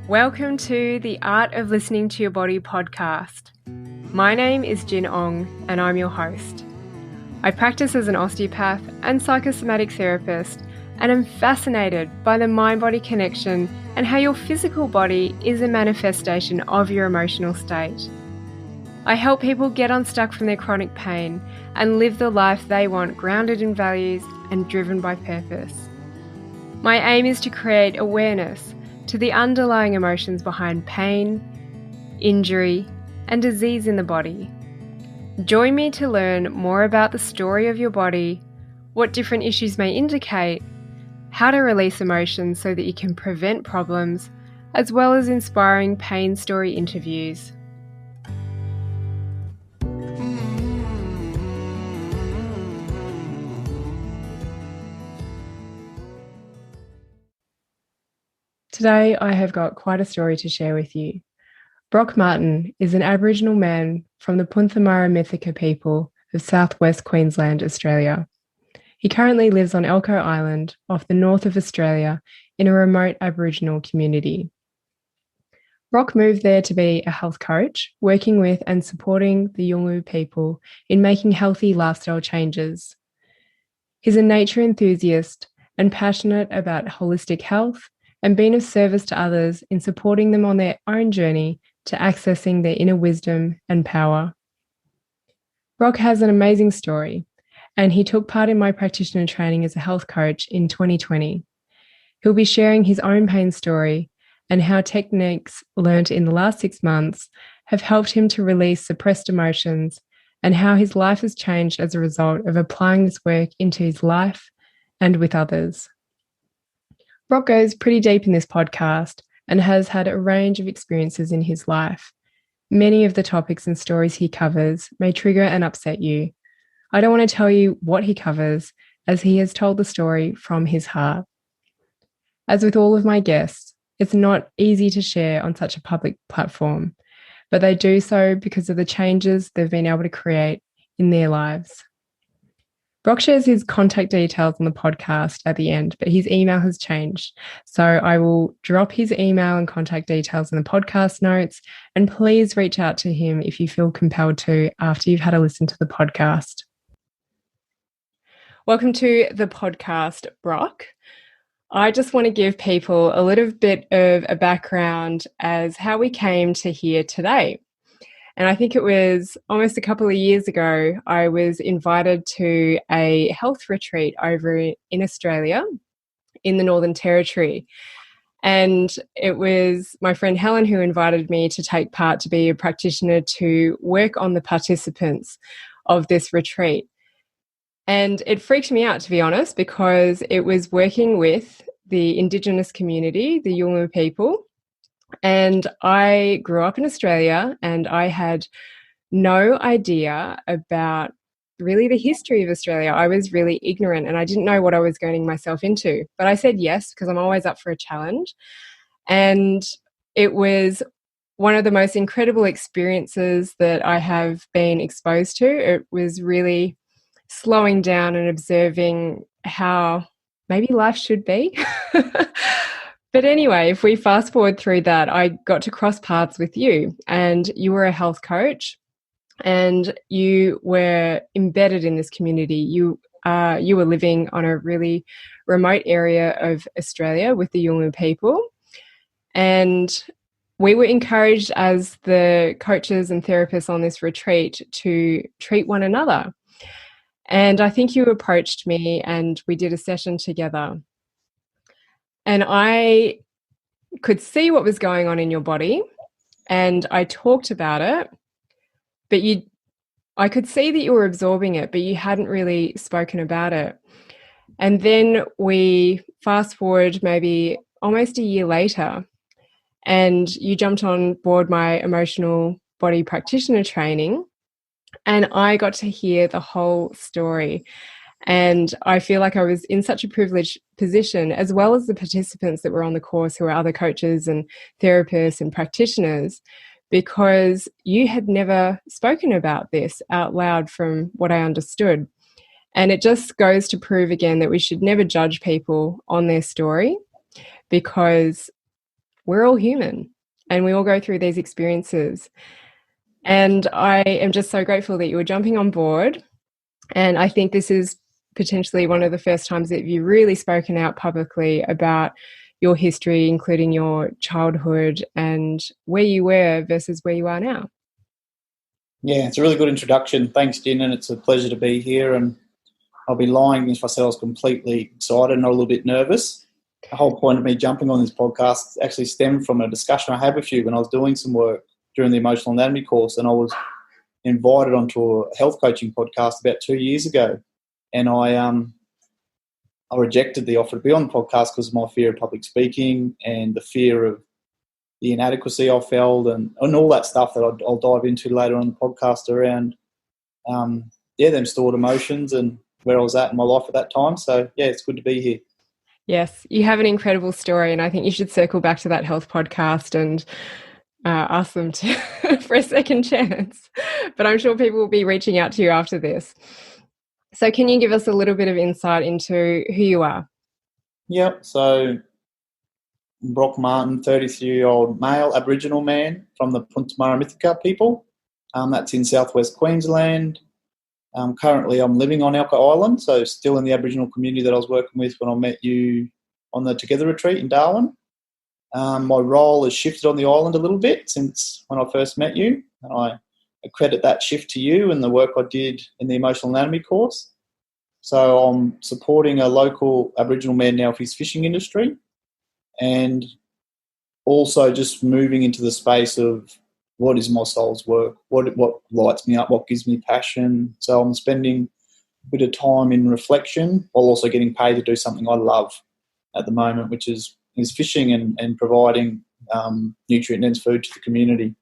Welcome to the Art of Listening to Your Body podcast. My name is Jin Ong and I'm your host. I practice as an osteopath and psychosomatic therapist and am fascinated by the mind-body connection and how your physical body is a manifestation of your emotional state. I help people get unstuck from their chronic pain and live the life they want, grounded in values and driven by purpose. My aim is to create awareness to the underlying emotions behind pain, injury, and disease in the body. Join me to learn more about the story of your body, what different issues may indicate, how to release emotions so that you can prevent problems, as well as inspiring pain story interviews. Today, I have got quite a story to share with you. Broc Martin is an Aboriginal man from the Punthamarra Mithaka people of southwest Queensland, Australia. He currently lives on Elcho Island off the north of Australia in a remote Aboriginal community. Broc moved there to be a health coach, working with and supporting the Yolngu people in making healthy lifestyle changes. He's a nature enthusiast and passionate about holistic health and being of service to others in supporting them on their own journey to accessing their inner wisdom and power. Broc has an amazing story, and he took part in my practitioner training as a health coach in 2020. He'll be sharing his own pain story and how techniques learnt in the last 6 months have helped him to release suppressed emotions and how his life has changed as a result of applying this work into his life and with others. Broc goes pretty deep in this podcast and has had a range of experiences in his life. Many of the topics and stories he covers may trigger and upset you. I don't want to tell you what he covers, as he has told the story from his heart. As with all of my guests, it's not easy to share on such a public platform, but they do so because of the changes they've been able to create in their lives. Broc shares his contact details on the podcast at the end, but his email has changed. So I will drop his email and contact details in the podcast notes, and please reach out to him if you feel compelled to after you've had a listen to the podcast. Welcome to the podcast, Broc. I just want to give people a little bit of a background as how we came to here today. And I think it was almost a couple of years ago, I was invited to a health retreat over in Australia, in the Northern Territory. And it was my friend Helen who invited me to take part, to be a practitioner, to work on the participants of this retreat. And it freaked me out, to be honest, because it was working with the Indigenous community, the Yolngu people. And I grew up in Australia and I had no idea about really the history of Australia. I was really ignorant and I didn't know what I was getting myself into. But I said yes, because I'm always up for a challenge. And it was one of the most incredible experiences that I have been exposed to. It was really slowing down and observing how maybe life should be. But anyway, if we fast forward through that, I got to cross paths with you, and you were a health coach and you were embedded in this community. You were living on a really remote area of Australia with the Yolngu people, and we were encouraged as the coaches and therapists on this retreat to treat one another. And I think you approached me and we did a session together. And I could see what was going on in your body and I talked about it, but I could see that you were absorbing it, but you hadn't really spoken about it. And then we fast forward maybe almost a year later and you jumped on board my emotional body practitioner training and I got to hear the whole story. And I feel like I was in such a privileged position, as well as the participants that were on the course who were other coaches and therapists and practitioners, because you had never spoken about this out loud from what I understood. And it just goes to prove again that we should never judge people on their story, because we're all human and we all go through these experiences. And I am just so grateful that you were jumping on board. And I think this is potentially one of the first times that you've really spoken out publicly about your history, including your childhood and where you were versus where you are now. Yeah, it's a really good introduction. Thanks, Jen, and it's a pleasure to be here. And I'll be lying if I said I was completely excited, not a little bit nervous. The whole point of me jumping on this podcast actually stemmed from a discussion I had with you when I was doing some work during the emotional anatomy course, and I was invited onto a health coaching podcast about 2 years ago, and I rejected the offer to be on the podcast because of my fear of public speaking and the fear of the inadequacy I felt and all that stuff that I'll dive into later on the podcast around, them stored emotions and where I was at in my life at that time. So, yeah, it's good to be here. Yes, you have an incredible story, and I think you should circle back to that health podcast and ask them for a second chance. But I'm sure people will be reaching out to you after this. So can you give us a little bit of insight into who you are? Yep. So Broc Martin, 33-year-old male Aboriginal man from the Punthamarra Mithaka people. That's in southwest Queensland. Currently I'm living on Elcho Island, so still in the Aboriginal community that I was working with when I met you on the Together retreat in Darwin. My role has shifted on the island a little bit since when I first met you, and I credit that shift to you and the work I did in the emotional anatomy course. So I'm supporting a local Aboriginal man now for his fishing industry, and also just moving into the space of what is my soul's work, what lights me up, what gives me passion. So I'm spending a bit of time in reflection while also getting paid to do something I love at the moment, which is fishing and providing nutrient-dense food to the community.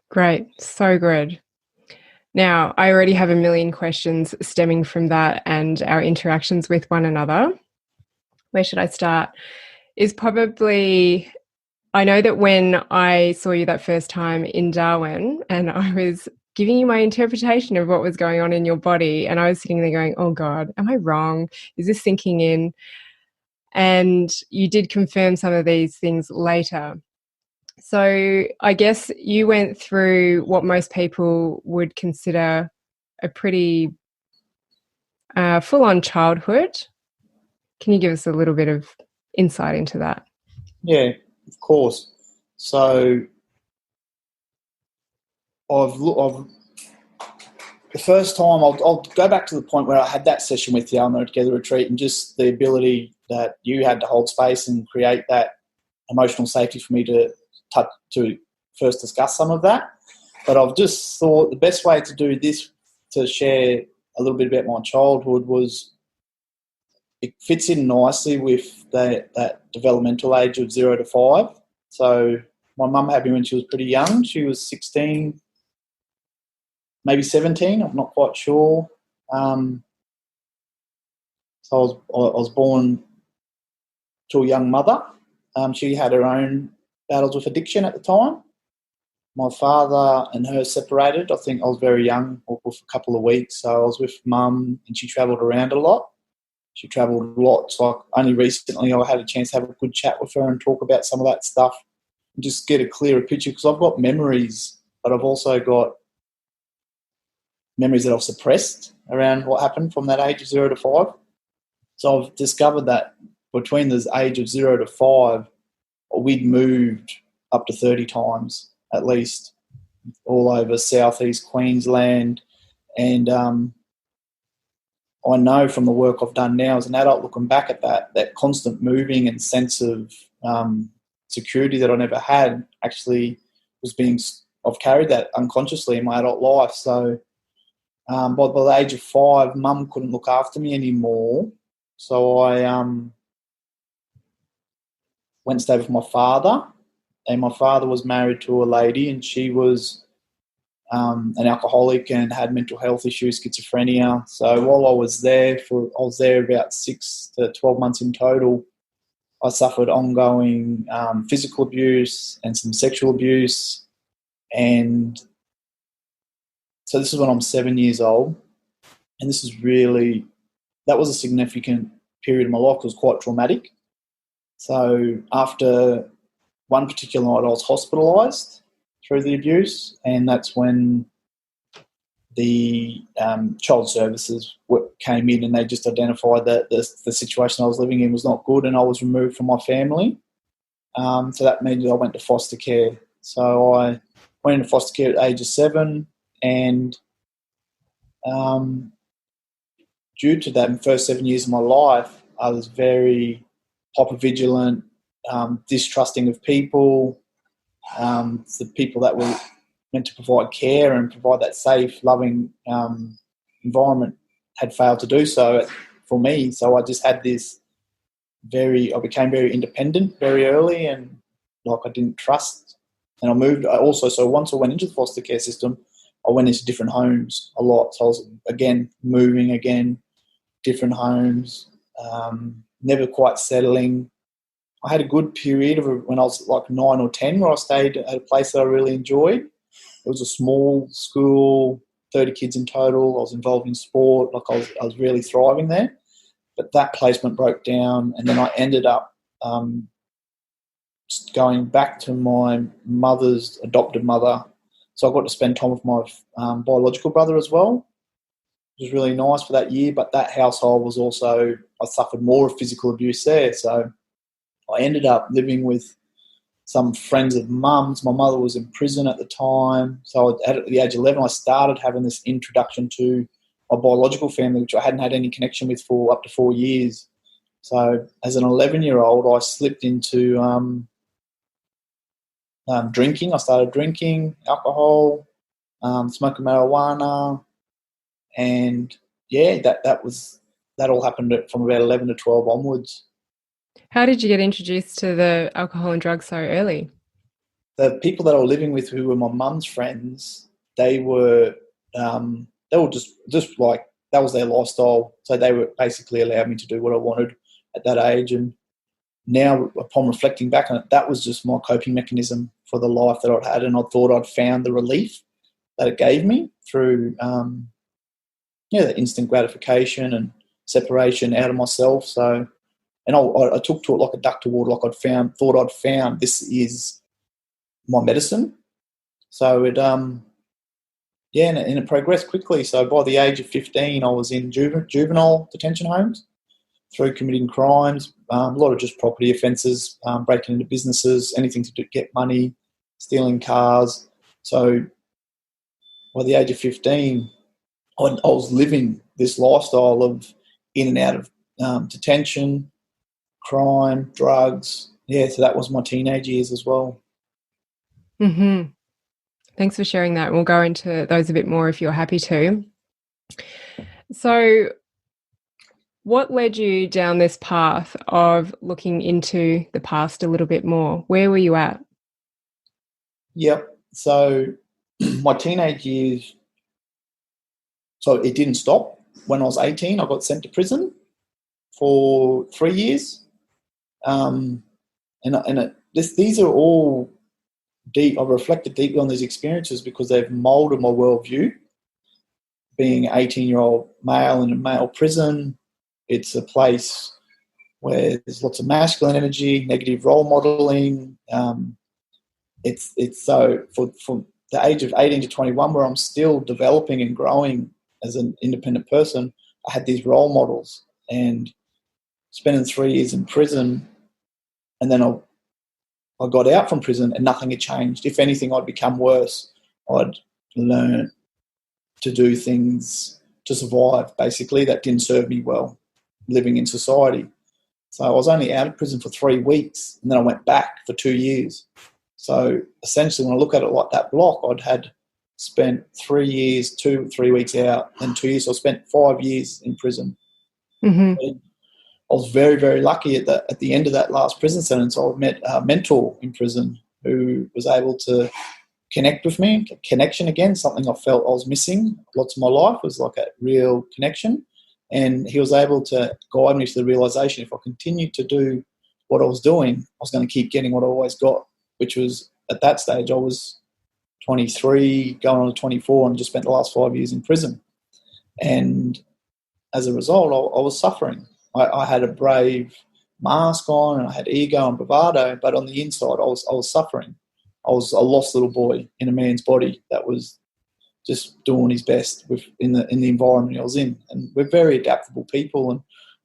Great. So good. Now, I already have a million questions stemming from that and our interactions with one another. Where should I start? Is probably, I know that when I saw you that first time in Darwin and I was giving you my interpretation of what was going on in your body, and I was sitting there going, oh God, am I wrong? Is this sinking in? And you did confirm some of these things later. So I guess you went through what most people would consider a pretty full-on childhood. Can you give us a little bit of insight into that? Yeah, of course. So the first time, I'll go back to the point where I had that session with you on the Together retreat, and just the ability that you had to hold space and create that emotional safety for me to first discuss some of that. But I've just thought the best way to do this, to share a little bit about my childhood, was it fits in nicely with that developmental age of 0 to 5. So my mum had me when she was pretty young. She was 16, maybe 17, I'm not quite sure. So I was born to a young mother. She had her own battles with addiction at the time. My father and her separated. I think I was very young, for a couple of weeks. So I was with mum, and she travelled around a lot. So only recently I had a chance to have a good chat with her and talk about some of that stuff and just get a clearer picture, because I've got memories, but I've also got memories that I've suppressed around what happened from that age of 0 to 5. So I've discovered that between the age of 0 to 5, we'd moved up to 30 times at least, all over southeast Queensland. And I know from the work I've done now as an adult, looking back at that constant moving and sense of security that I never had, actually I've carried that unconsciously in my adult life. So by the age of 5, mum couldn't look after me anymore. So I went to stay with my father, and my father was married to a lady, and she was an alcoholic and had mental health issues, schizophrenia. So while I was there about 6 to 12 months in total, I suffered ongoing physical abuse and some sexual abuse. And so this is when I'm 7 years old. And that was a significant period of my life. It was quite traumatic. So after one particular night I was hospitalised through the abuse, and that's when the child services came in, and they just identified that the situation I was living in was not good, and I was removed from my family. So that meant that I went to foster care. So I went into foster care at the age of 7, and due to that, in the first 7 years of my life, I was very hypervigilant, distrusting of people. The people that were meant to provide care and provide that safe, loving environment had failed to do so for me. So I just had this I became very independent very early, and like I didn't trust. And I moved. So once I went into the foster care system, I went into different homes a lot. So I was again moving different homes, never quite settling. I had a good period of when I was like 9 or 10 where I stayed at a place that I really enjoyed. It was a small school, 30 kids in total. I was involved in sport. Like I was really thriving there. But that placement broke down, and then I ended up going back to my mother's adopted mother. So I got to spend time with my biological brother as well. It was really nice for that year, but that household was also, I suffered more of physical abuse there. So I ended up living with some friends of mum's. My mother was in prison at the time. So at the age of 11, I started having this introduction to my biological family, which I hadn't had any connection with for up to 4 years. So as an 11-year-old, I slipped into drinking. I started drinking alcohol, smoking marijuana, and yeah, that all happened from about 11 to 12 onwards. How did you get introduced to the alcohol and drugs so early? The people that I was living with, who were my mum's friends, they were just like, that was their lifestyle. So they were basically allowed me to do what I wanted at that age. And now, upon reflecting back on it, that was just my coping mechanism for the life that I'd had, and I thought I'd found the relief that it gave me through the instant gratification and separation out of myself. So, and I took to it like a duck to water, like thought I'd found this is my medicine. So it and it progressed quickly. So by the age of 15, I was in juvenile detention homes through committing crimes, a lot of just property offences, breaking into businesses, anything to get money, stealing cars. So by the age of 15, I was living this lifestyle of in and out of detention, crime, drugs. Yeah, so that was my teenage years as well. Mm-hmm. Thanks for sharing that. We'll go into those a bit more if you're happy to. So what led you down this path of looking into the past a little bit more? Where were you at? Yep. So my teenage years, so it didn't stop. When I was 18, I got sent to prison for 3 years. These are all deep. I've reflected deeply on these experiences because they've moulded my worldview. Being an 18-year-old male in a male prison, it's a place where there's lots of masculine energy, negative role modelling. It's so from the age of 18 to 21, where I'm still developing and growing as an independent person, I had these role models, and spending 3 years in prison, and then I got out from prison and nothing had changed. If anything, I'd become worse. I'd learn to do things to survive, basically, that didn't serve me well living in society. So I was only out of prison for 3 weeks, and then I went back for 2 years. So essentially, when I look at it like that block, I'd had spent 3 years, 3 weeks out, and 2 years. So I spent 5 years in prison. Mm-hmm. I was very, very lucky at the end of that last prison sentence. I met a mentor in prison who was able to connect with me, connection again, something I felt I was missing lots of my life, was like a real connection. And he was able to guide me to the realisation if I continued to do what I was doing, I was going to keep getting what I always got, which was, at that stage, I was 23, going on to 24, and just spent the last 5 years in prison. And as a result, I was suffering. I had a brave mask on and I had ego and bravado, but on the inside I was suffering. I was a lost little boy in a man's body that was just doing his best in the environment I was in. And we're very adaptable people, and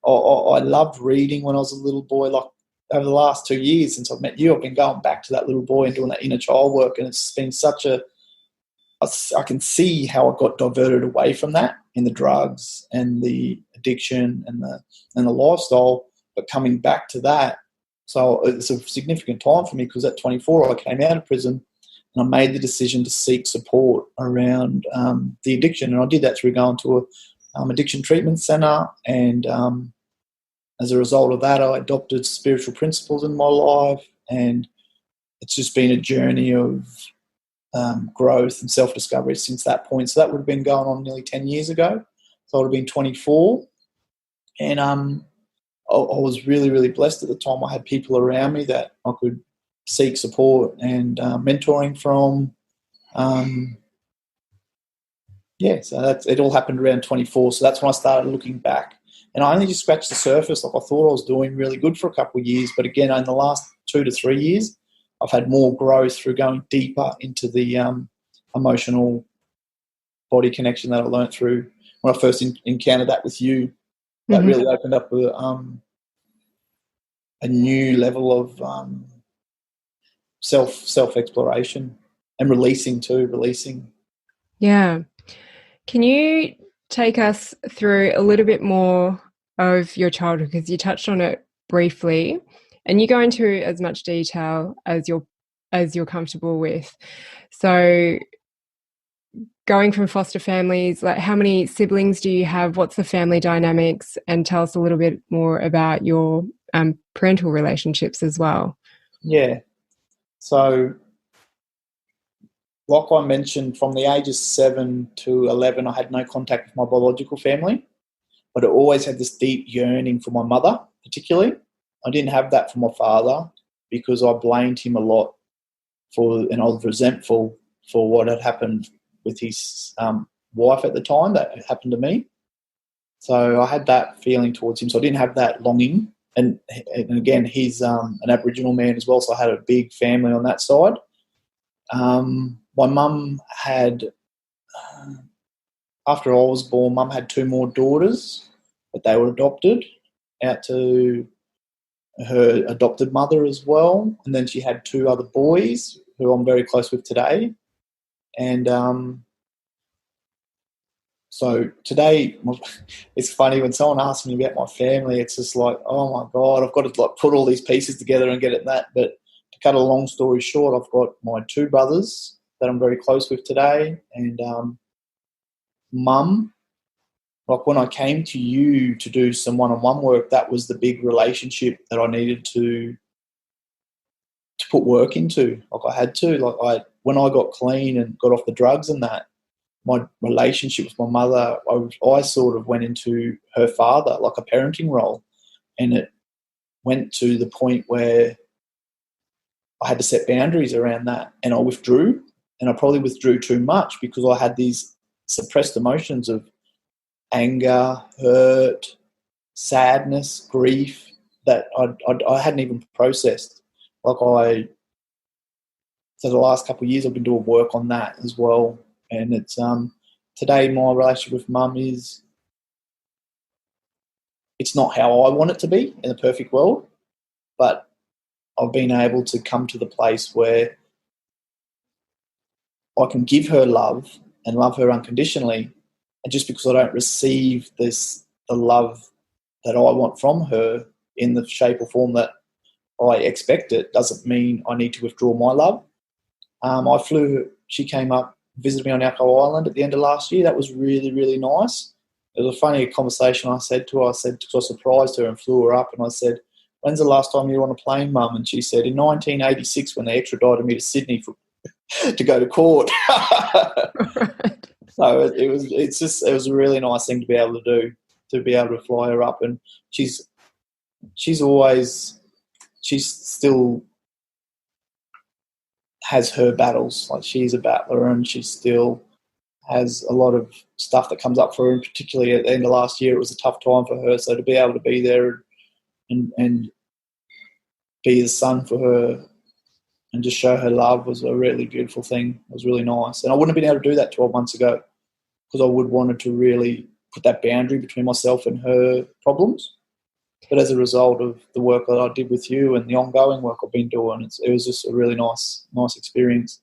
I loved reading when I was a little boy. Like over the last 2 years since I've met you, I've been going back to that little boy and doing that inner child work, and it's been I can see how I got diverted away from that in the drugs and the addiction and the lifestyle, but coming back to that. So it's a significant time for me because at 24 I came out of prison and I made the decision to seek support around the addiction, and I did that through going to a addiction treatment centre, and as a result of that I adopted spiritual principles in my life, and it's just been a journey of growth and self-discovery since that point. So that would have been going on nearly 10 years ago. So I would have been 24, and I was really, really blessed at the time. I had people around me that I could seek support and mentoring from. So it all happened around 24. So that's when I started looking back. And I only just scratched the surface. Like I thought I was doing really good for a couple of years. But again, in the last 2 to 3 years, I've had more growth through going deeper into the emotional body connection that I learned through when I first encountered that with you. That really opened up a new level of self-exploration and releasing. Yeah. Can you take us through a little bit more of your childhood, because you touched on it briefly, and you go into as much detail as you're comfortable with. So going from foster families, like how many siblings do you have? What's the family dynamics? And tell us a little bit more about your parental relationships as well. Yeah. So like I mentioned, from the ages 7 to 11, I had no contact with my biological family, but I always had this deep yearning for my mother, particularly. I didn't have that for my father because I blamed him a lot and I was resentful for what had happened with his wife at the time that happened to me. So I had that feeling towards him. So I didn't have that longing. And again, he's an Aboriginal man as well, so I had a big family on that side. My mum had, after I was born, Mum had 2 more daughters, but they were adopted out to her adopted mother as well. And then she had 2 other boys who I'm very close with today. And so today, it's funny when someone asks me about my family, it's just like, oh my God, I've got to like put all these pieces together and get at that. But to cut a long story short, I've got my 2 brothers that I'm very close with today, and Mum. Like when I came to you to do some one-on-one work, that was the big relationship that I needed to put work into. Like I had to. When I got clean and got off the drugs and that, my relationship with my mother, I sort of went into her father, like a parenting role, and it went to the point where I had to set boundaries around that, and I withdrew, and I probably withdrew too much because I had these suppressed emotions of anger, hurt, sadness, grief that I hadn't even processed. So the last couple of years I've been doing work on that as well. And it's today my relationship with Mum it's not how I want it to be in a perfect world, but I've been able to come to the place where I can give her love and love her unconditionally. And just because I don't receive the love that I want from her in the shape or form that I expect it, doesn't mean I need to withdraw my love. She came up, visited me on Elcho Island at the end of last year. That was really, really nice. It was a funny conversation I said to her. Because I surprised her and flew her up, and I said, when's the last time you were on a plane, Mum? And she said, in 1986 when they extradited me to Sydney to go to court. So it was a really nice thing to be able to do, to be able to fly her up. And she's still has her battles. Like she's a battler, and she still has a lot of stuff that comes up for her. And particularly at the end of last year, it was a tough time for her. So to be able to be there and be the son for her and just show her love was a really beautiful thing. It was really nice. And I wouldn't have been able to do that 12 months ago because I would wanted to really put that boundary between myself and her problems. But as a result of the work that I did with you and the ongoing work I've been doing, it was just a really nice experience.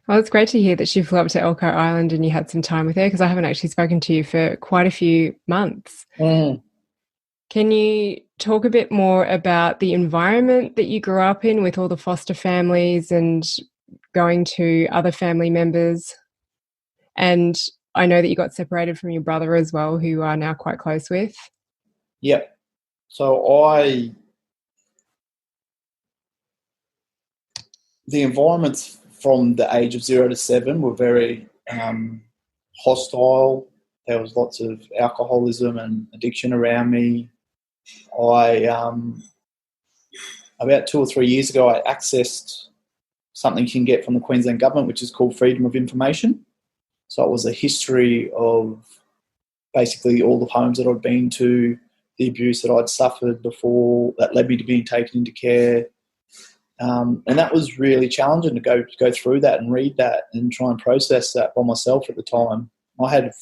Well, it's great to hear that she flew up to Elcho Island and you had some time with her, because I haven't actually spoken to you for quite a few months. Mm. Can you talk a bit more about the environment that you grew up in with all the foster families and going to other family members? And I know that you got separated from your brother as well, who you are now quite close with. Yep. So the environments from the age of 0 to 7 were very hostile. There was lots of alcoholism and addiction around me. About 2 or 3 years ago, I accessed something you can get from the Queensland government, which is called Freedom of Information. So it was a history of basically all the homes that I'd been to, the abuse that I'd suffered before that led me to being taken into care. And that was really challenging to go through that and read that and try and process that by myself at the time. I had a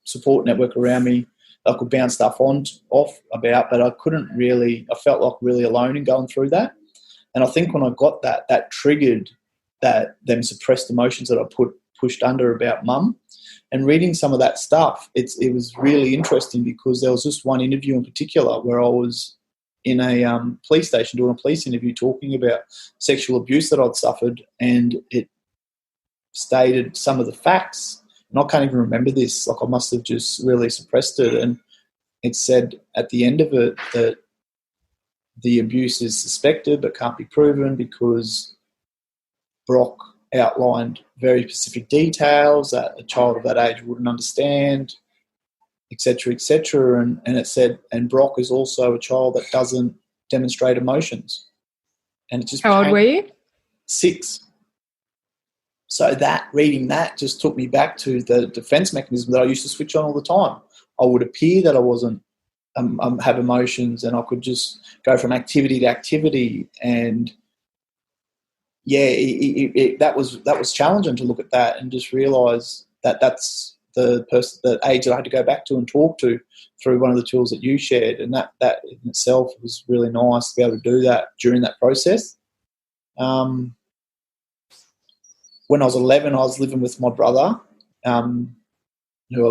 support network around me that I could bounce stuff off about, but I couldn't really, I felt like really alone in going through that. And I think when I got that triggered them suppressed emotions that I pushed under about mum. And reading some of that stuff, it was really interesting because there was just one interview in particular where I was in a police station doing a police interview talking about sexual abuse that I'd suffered, and it stated some of the facts. And I can't even remember this. Like, I must have just really suppressed it. And it said at the end of it that the abuse is suspected but can't be proven because Broc outlined very specific details that a child of that age wouldn't understand, etc., etc. And it said, and Broc is also a child that doesn't demonstrate emotions. And it just How old were you? 6. So reading that just took me back to the defense mechanism that I used to switch on all the time. I would appear that I wasn't have emotions, and I could just go from activity to activity. And yeah, that was challenging to look at that and just realise that that's the age that I had to go back to and talk to through one of the tools that you shared, and that in itself was really nice to be able to do that during that process. When I was 11, I was living with my brother, who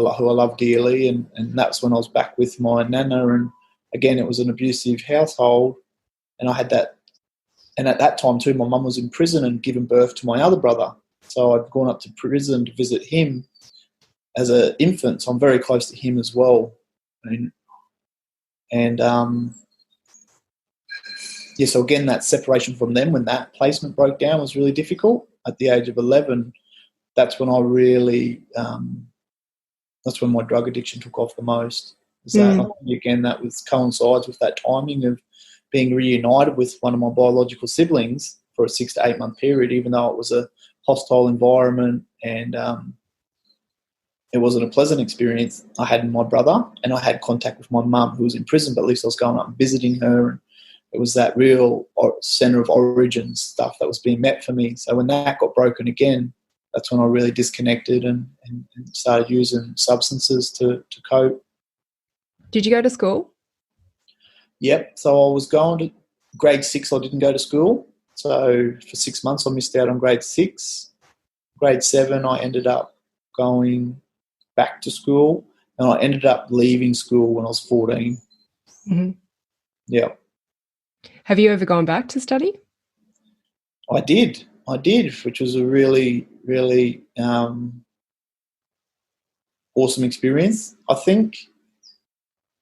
I love dearly, and that's when I was back with my nana. And again, it was an abusive household, and I had that. And at that time too, my mum was in prison and given birth to my other brother. So I'd gone up to prison to visit him as an infant. So I'm very close to him as well. So again, that separation from them when that placement broke down was really difficult. At the age of 11, that's when I really, that's when my drug addiction took off the most. Again, that coincides with that timing of being reunited with one of my biological siblings for a 6 to 8 month period, even though it was a hostile environment and it wasn't a pleasant experience. I had my brother and I had contact with my mum who was in prison, but at least I was going up and visiting her, and it was that real centre of origin stuff that was being met for me. So when that got broken again, that's when I really disconnected and started using substances to cope. Did you go to school? Yep. So I was going to grade 6. I didn't go to school. So for 6 months I missed out on grade 6. Grade 7 I ended up going back to school, and I ended up leaving school when I was 14. Mm-hmm. Yeah. Have you ever gone back to study? I did, which was a really, really awesome experience. I think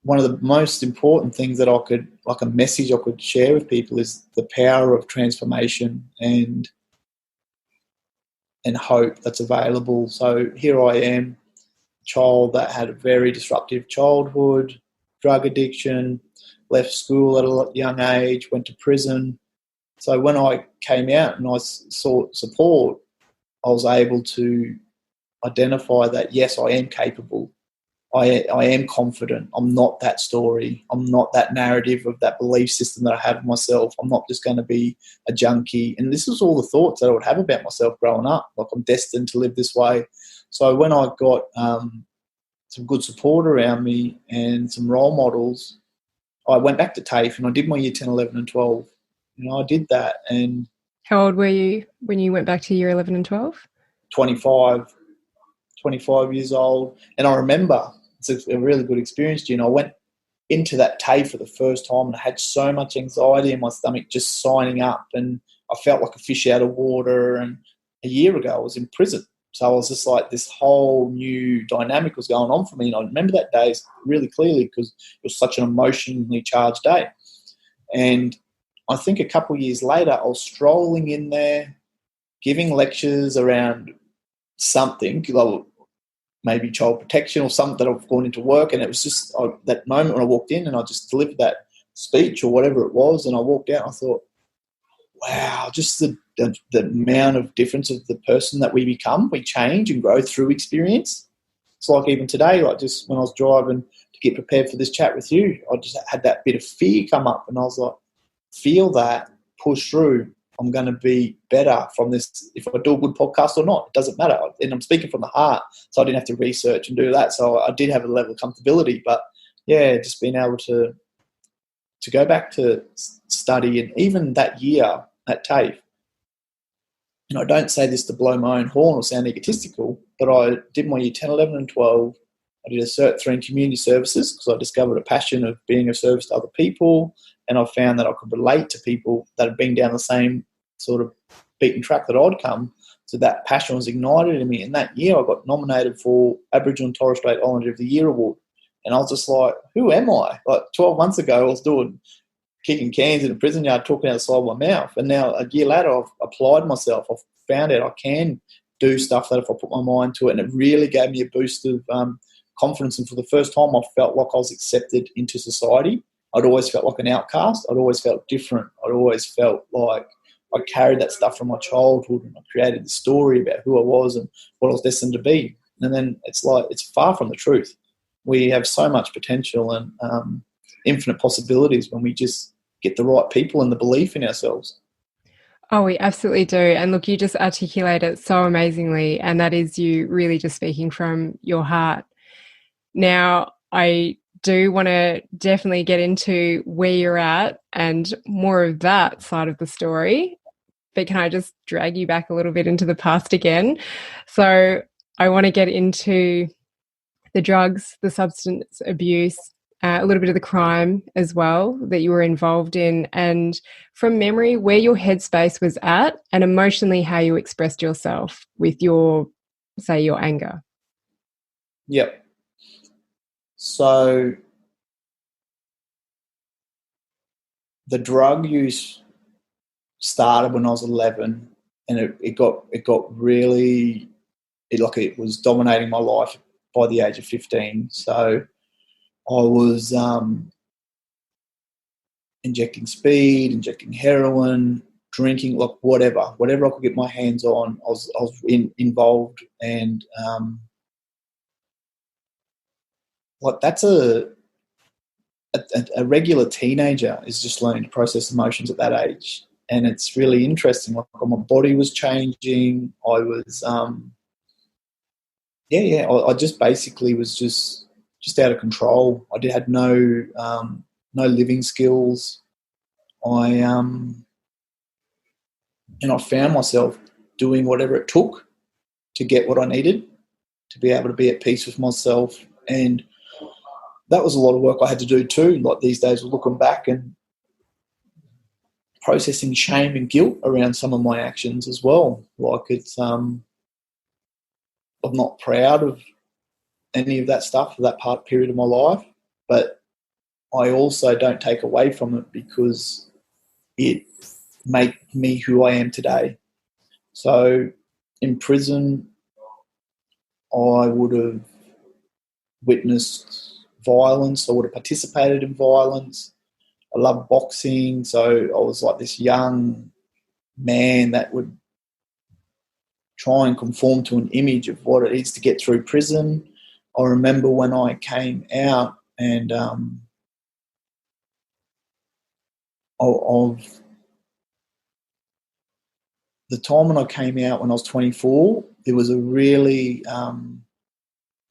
one of the most important things that a message I could share with people is the power of transformation and hope that's available. So here I am, a child that had a very disruptive childhood, drug addiction, left school at a young age, went to prison. So when I came out and I sought support, I was able to identify that, yes, I am capable. I am confident. I'm not that story. I'm not that narrative of that belief system that I have of myself. I'm not just going to be a junkie. And this was all the thoughts that I would have about myself growing up. Like, I'm destined to live this way. So when I got some good support around me and some role models, I went back to TAFE and I did my year 10, 11 and 12. I did that. And how old were you when you went back to year 11 and 12? 25 years old. And I remember, it's a really good experience, I went into that TAFE for the first time and I had so much anxiety in my stomach just signing up, and I felt like a fish out of water. And a year ago I was in prison. So I was just like, this whole new dynamic was going on for me. And I remember that day really clearly because it was such an emotionally charged day. And I think a couple of years later, I was strolling in there, giving lectures around something, like maybe child protection or something that I've gone into work. And it was just that moment when I walked in and I just delivered that speech or whatever it was. And I walked out and I thought, wow, just the amount of difference of the person that we become. We change and grow through experience. It's like even today, like just when I was driving to get prepared for this chat with you, I just had that bit of fear come up and I was like, feel that, push through. I'm going to be better from this if I do a good podcast or not. It doesn't matter. And I'm speaking from the heart, so I didn't have to research and do that. So I did have a level of comfortability. But, yeah, just being able to go back to study, and even that year at TAFE, I don't say this to blow my own horn or sound egotistical, but I did my year 10, 11 and 12. I did a Cert 3 in community services because I discovered a passion of being of service to other people, and I found that I could relate to people that had been down the same sort of beaten track that I'd come. So that passion was ignited in me. And that year I got nominated for Aboriginal and Torres Strait Islander of the Year award. And I was just like, who am I? Like 12 months ago I was kicking cans in a prison yard, talking outside my mouth. And now a year later I've applied myself. I've found out I can do stuff that if I put my mind to it. And it really gave me a boost of confidence. And for the first time I felt like I was accepted into society. I'd always felt like an outcast. I'd always felt different. I'd always felt like I carried that stuff from my childhood, and I created the story about who I was and what I was destined to be. And then it's like, it's far from the truth. We have so much potential and infinite possibilities when we just get the right people and the belief in ourselves. Oh, we absolutely do. And look, you just articulate it so amazingly, and that is you really just speaking from your heart. Now, I do want to definitely get into where you're at and more of that side of the story, but can I just drag you back a little bit into the past again? So I want to get into the drugs, the substance abuse, a little bit of the crime as well that you were involved in, and from memory, where your headspace was at and emotionally how you expressed yourself with your, say, your anger. Yep. So the drug use started when I was 11, and it got really, it was dominating my life by the age of 15. So I was injecting speed, injecting heroin, drinking, like whatever I could get my hands on, I was involved. And like that's a regular teenager is just learning to process emotions at that age. And it's really interesting. Like my body was changing. I was, I just basically was just out of control. I had no living skills. And I found myself doing whatever it took to get what I needed, to be able to be at peace with myself. And that was a lot of work I had to do too. Like these days, we're looking back and processing shame and guilt around some of my actions as well. Like it's, I'm not proud of any of that stuff for that period of my life, but I also don't take away from it because it made me who I am today. So in prison, I would have witnessed violence. I would have participated in violence. I love boxing, so I was like this young man that would try and conform to an image of what it is to get through prison. I remember when I came out and of the time when I came out when I was 24, it was a really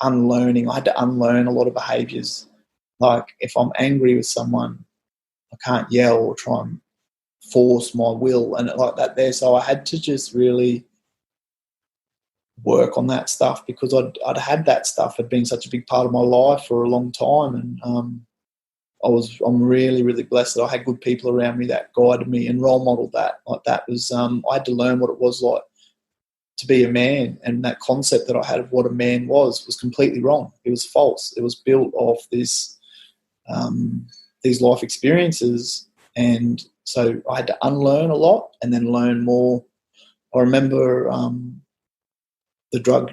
unlearning. I had to unlearn a lot of behaviours. Like if I'm angry with someone, I can't yell or try and force my will and like that there. So I had to just really work on that stuff because I'd had that stuff. Had been such a big part of my life for a long time, and I'm really, really blessed that I had good people around me that guided me and role modelled that. Like that was, I had to learn what it was like to be a man, and that concept that I had of what a man was completely wrong. It was false. It was built off these life experiences, and so I had to unlearn a lot and then learn more. I remember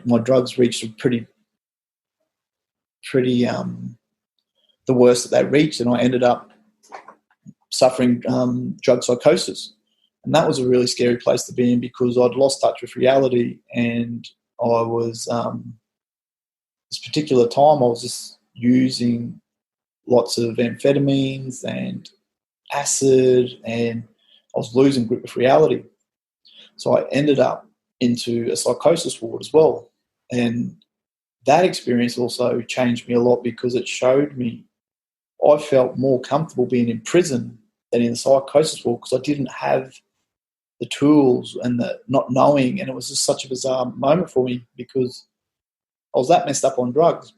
my drugs reached a pretty the worst that they reached, and I ended up suffering drug psychosis. And that was a really scary place to be in because I'd lost touch with reality, and I was, this particular time, I was just using lots of amphetamines and acid, and I was losing grip with reality. So I ended up into a psychosis ward as well. And that experience also changed me a lot because it showed me I felt more comfortable being in prison than in the psychosis ward because I didn't have the tools and the not knowing, and it was just such a bizarre moment for me because I was that messed up on drugs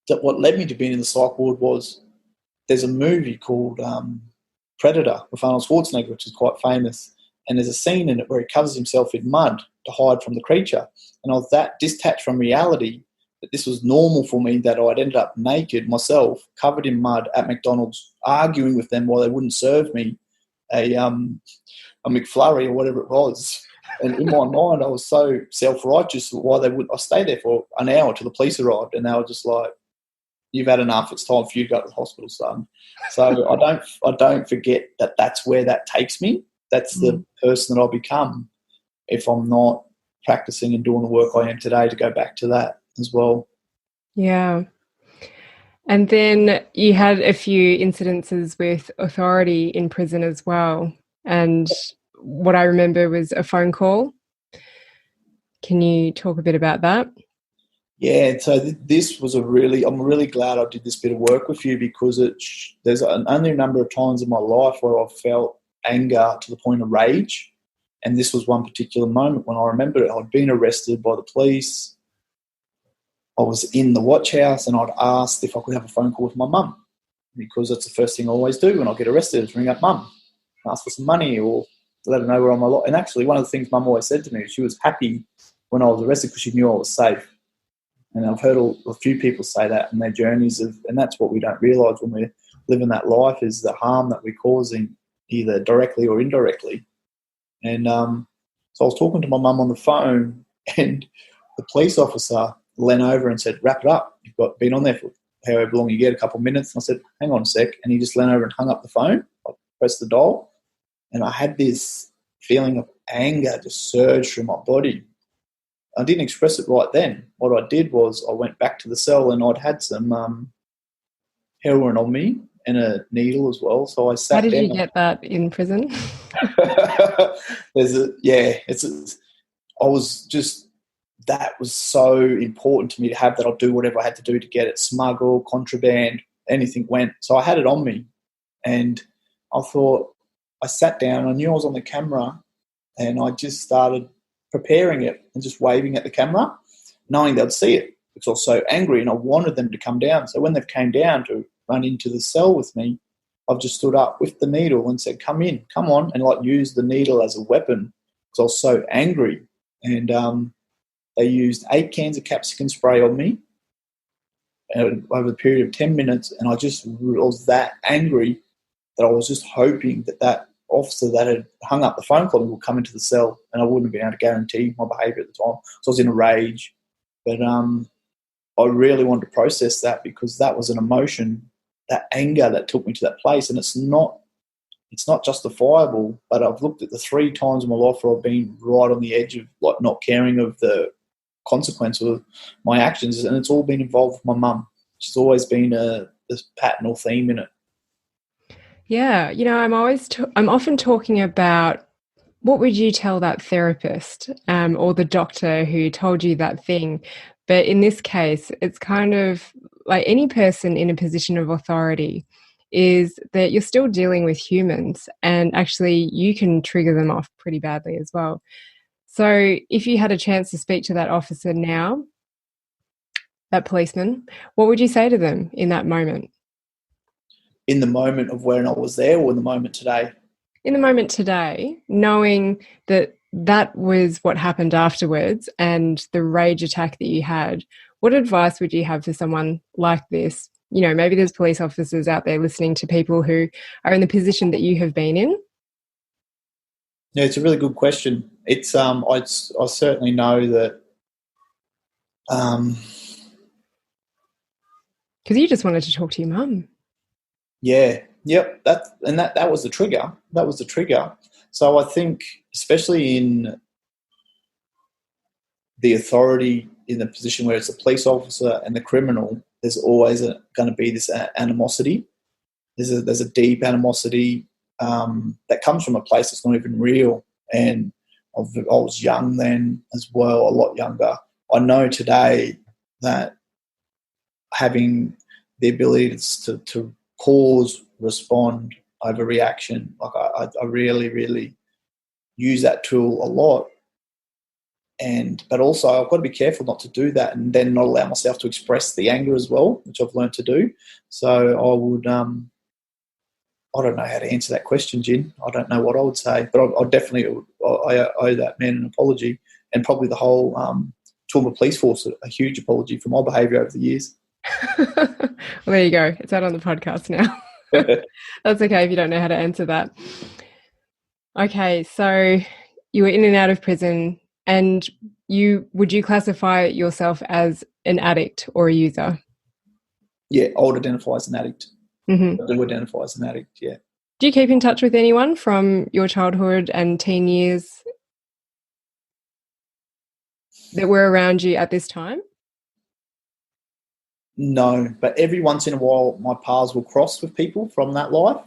that what led me to being in the psych ward was there's a movie called Predator with Arnold Schwarzenegger, which is quite famous, and there's a scene in it where he covers himself in mud to hide from the creature, and I was that detached from reality that this was normal for me, that I'd ended up naked myself, covered in mud at McDonald's, arguing with them why they wouldn't serve me a McFlurry or whatever it was. And in my mind, I was so self-righteous why they wouldn't. I stayed there for an hour till the police arrived, and they were just like, "You've had enough. It's time for you to go to the hospital, son." So I don't forget that that's where that takes me. That's the person that I'll become if I'm not practicing and doing the work I am today to go back to that as well. Yeah. And then you had a few incidences with authority in prison as well. And what I remember was a phone call. Can you talk a bit about that? Yeah, so this was I'm really glad I did this bit of work with you because there's only a number of times in my life where I've felt anger to the point of rage. And this was one particular moment when I remember it. I'd been arrested by the police. I was in the watch house and I'd asked if I could have a phone call with my mum because that's the first thing I always do when I get arrested is ring up mum, ask for some money or let her know where I'm a lot. And actually one of the things mum always said to me, she was happy when I was arrested because she knew I was safe. And I've heard a few people say that in their journeys and that's what we don't realise when we're living that life is the harm that we're causing either directly or indirectly. And so I was talking to my mum on the phone and the police officer leant over and said, "Wrap it up. You've been on there for however long you get, a couple of minutes." And I said, "Hang on a sec." And he just leant over and hung up the phone. I pressed the dial and I had this feeling of anger just surge through my body. I didn't express it right then. What I did was I went back to the cell and I'd had some heroin on me and a needle as well. So I sat down. How did you get that in prison? That was so important to me to have that. I'll do whatever I had to do to get it, smuggle, contraband, anything went. So I had it on me and I thought, I sat down, I knew I was on the camera and I just started preparing it and just waving at the camera, knowing they'd see it because I was so angry and I wanted them to come down. So when they came down to run into the cell with me, I've just stood up with the needle and said, "Come in, come on," and like used the needle as a weapon because I was so angry. And they used 8 cans of capsicum spray on me over a period of 10 minutes, and I was that angry that I was just hoping that officer that had hung up the phone call would come into the cell, and I wouldn't have been able to guarantee my behaviour at the time. So I was in a rage. But I really wanted to process that because that was an emotion, that anger that took me to that place, and it's not justifiable, but I've looked at the 3 times in my life where I've been right on the edge of like not caring of the consequence of my actions, and it's all been involved with my mum. She's always been this pattern or theme in it. Yeah, I'm often talking about what would you tell that therapist or the doctor who told you that thing. But in this case, it's kind of like any person in a position of authority is that you're still dealing with humans, and actually you can trigger them off pretty badly as well. So if you had a chance to speak to that officer now, that policeman, what would you say to them in that moment? In the moment of when I was there, or in the moment today? In the moment today, knowing that that was what happened afterwards and the rage attack that you had, what advice would you have for someone like this? Maybe there's police officers out there listening to people who are in the position that you have been in. Yeah, it's a really good question. It's I certainly know that because you just wanted to talk to your mum. Yeah, yep. That was the trigger. That was the trigger. So I think, especially in the authority, in the position where it's the police officer and the criminal, there's always going to be this animosity. There's a deep animosity that comes from a place that's not even real. And I was young then as well, a lot younger. I know today that having the ability to pause, respond, overreaction, like I really, really use that tool a lot. But also I've got to be careful not to do that and then not allow myself to express the anger as well, which I've learned to do. So I would, I don't know how to answer that question, Jin. I don't know what I would say, but I definitely I owe that man an apology, and probably the whole Toowoomba Police Force a huge apology for my behaviour over the years. Well, there you go. It's out on the podcast now. That's okay if you don't know how to answer that. Okay, so you were in and out of prison, and would you classify yourself as an addict or a user? Yeah, I would identify as an addict. Mm-hmm. I do identify as an addict, yeah. Do you keep in touch with anyone from your childhood and teen years that were around you at this time? No, but every once in a while my paths will cross with people from that life,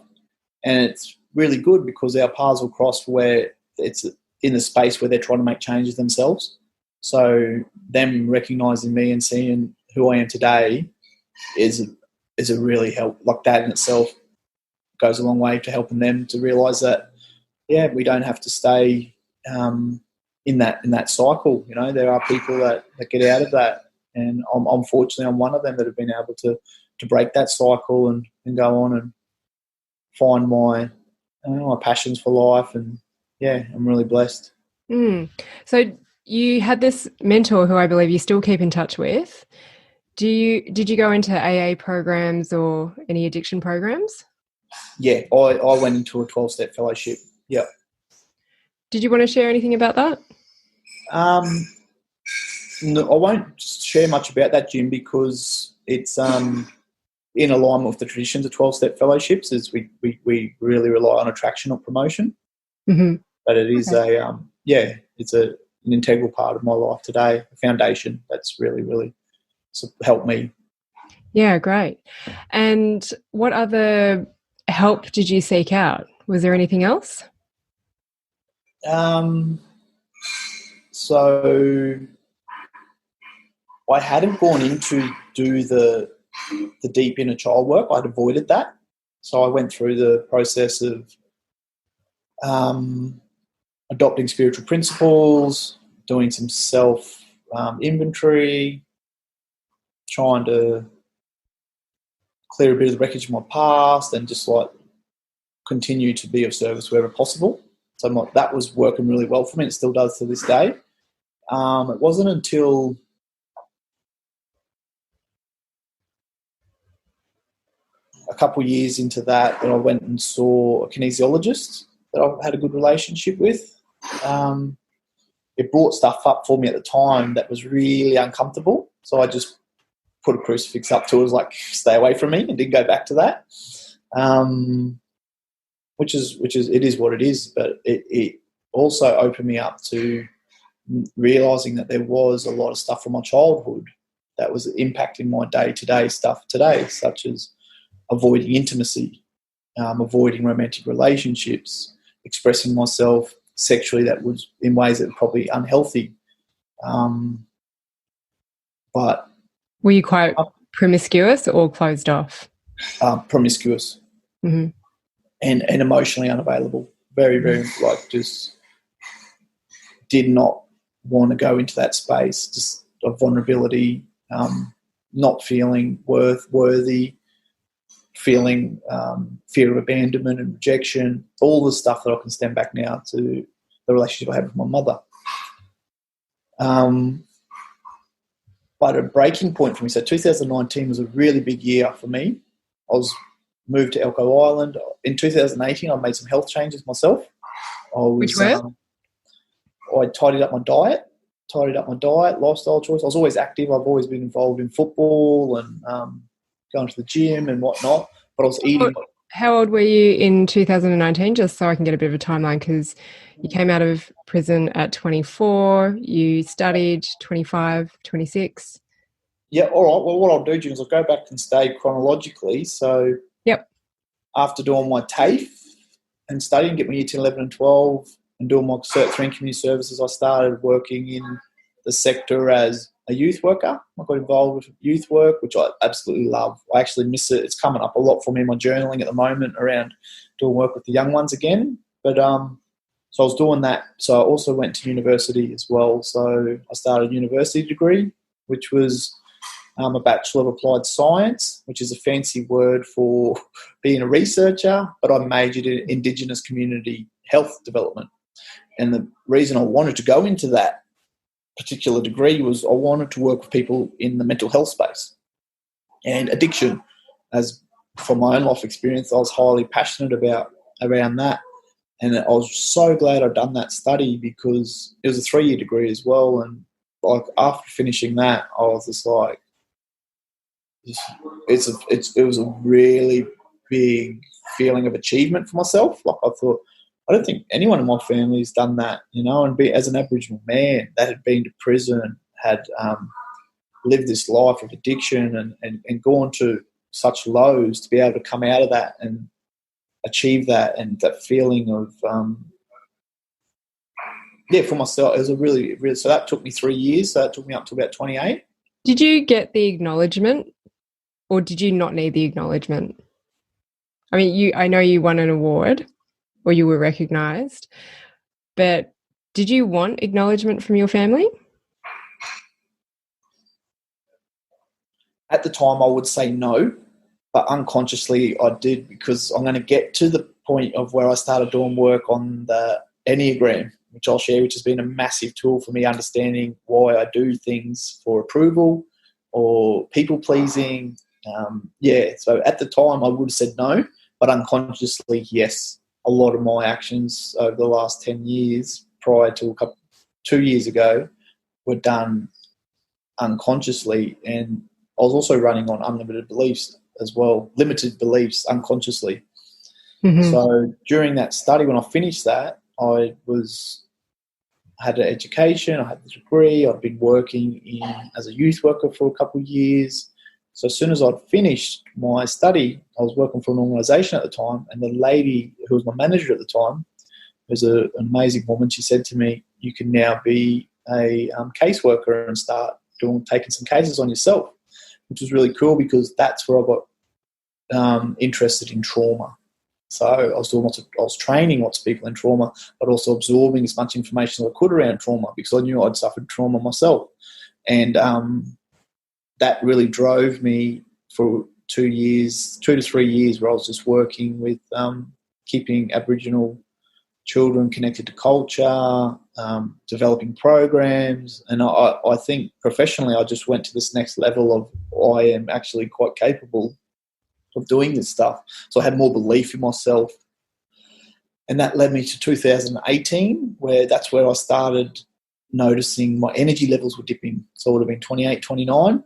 and it's really good because our paths will cross where it's in the space where they're trying to make changes themselves. So them recognising me and seeing who I am today is a really help. Like that in itself goes a long way to helping them to realise that, yeah, we don't have to stay in that cycle. There are people that get out of that. And unfortunately, I'm one of them that have been able to break that cycle and go on and find my passions for life. And, yeah, I'm really blessed. So you had this mentor who I believe you still keep in touch with. Did you go into AA programs or any addiction programs? Yeah, I went into a 12-step fellowship. Yeah. Did you want to share anything about that? No, I won't share much about that, Jim, because it's in alignment with the traditions of 12-step fellowships. Is we really rely on attraction or promotion. Mm-hmm. But it is it's an integral part of my life today, a foundation that's really, really helped me. Yeah, great. And what other help did you seek out? Was there anything else? So I hadn't gone in to do the deep inner child work. I'd avoided that. So I went through the process of adopting spiritual principles, doing some self inventory, trying to clear a bit of the wreckage of my past, and just like continue to be of service wherever possible. So that was working really well for me. It still does to this day. It wasn't until a couple of years into that I went and saw a kinesiologist that I had a good relationship with. It brought stuff up for me at the time that was really uncomfortable. So I just put a crucifix up to it, was like, stay away from me, and didn't go back to that. Which is it is what it is, but it also opened me up to realising that there was a lot of stuff from my childhood that was impacting my day-to-day stuff today, such as avoiding intimacy, avoiding romantic relationships, expressing myself sexually that was in ways that were probably unhealthy. But were you quite promiscuous or closed off? Promiscuous. Mm-hmm. And emotionally unavailable. Very, very, just did not want to go into that space, just of vulnerability, not feeling worthy, feeling fear of abandonment and rejection, all the stuff that I can stand back now to the relationship I had with my mother. But a breaking point for me, so 2019 was a really big year for me. I was moved to Elcho Island. In 2018, I made some health changes myself. Which were? I tidied up my diet, lifestyle choice. I was always active. I've always been involved in football and going to the gym and whatnot. But I was eating. How old were you in 2019? Just so I can get a bit of a timeline, because you came out of prison at 24, you studied 25, 26. Yeah, all right. Well, what I'll do, Jim, is I'll go back and stay chronologically. So yep. After doing my TAFE and studying, get my year 10, 11 and 12 and doing my Cert 3 in community services, I started working in the sector as a youth worker. I got involved with youth work, which I absolutely love. I actually miss it. It's coming up a lot for me in my journaling at the moment around doing work with the young ones again. But so I was doing that. So I also went to university as well. So I started a university degree, which was a Bachelor of Applied Science, which is a fancy word for being a researcher, but I majored in Indigenous community health development. And the reason I wanted to go into that particular degree was I wanted to work with people in the mental health space and addiction. As from my own life experience, I was highly passionate around that. And I was so glad I'd done that study because it was a 3-year degree as well. And like after finishing that, I was just like, it was a really big feeling of achievement for myself. Like I thought, I don't think anyone in my family has done that, and as an Aboriginal man that had been to prison, had lived this life of addiction and gone to such lows, to be able to come out of that and achieve that, and that feeling of, for myself, it was a really, really, so that took me 3 years, so that took me up to about 28. Did you get the acknowledgement or did you not need the acknowledgement? I mean, I know you won an award or you were recognised, but did you want acknowledgement from your family? At the time, I would say no, but unconsciously I did, because I'm going to get to the point of where I started doing work on the Enneagram, which I'll share, which has been a massive tool for me understanding why I do things for approval or people-pleasing. So at the time I would have said no, but unconsciously, yes. A lot of my actions over the last 10 years prior to 2 years ago were done unconsciously, and I was also running on unlimited beliefs as well, limited beliefs unconsciously. Mm-hmm. So during that study, when I finished that, I had an education, I had the degree, I'd been working as a youth worker for a couple of years. So as soon as I'd finished my study, I was working for an organisation at the time, and the lady who was my manager at the time was an amazing woman. She said to me, "You can now be a caseworker and start taking some cases on yourself," which was really cool because that's where I got interested in trauma. So I was training lots of people in trauma, but also absorbing as much information as I could around trauma because I knew I'd suffered trauma myself. And that really drove me for 2 to 3 years, where I was just working with keeping Aboriginal children connected to culture, developing programs. And I think professionally I just went to this next level of I am actually quite capable of doing this stuff. So I had more belief in myself. And that led me to 2018, that's where I started noticing my energy levels were dipping. So it would have been 28, 29.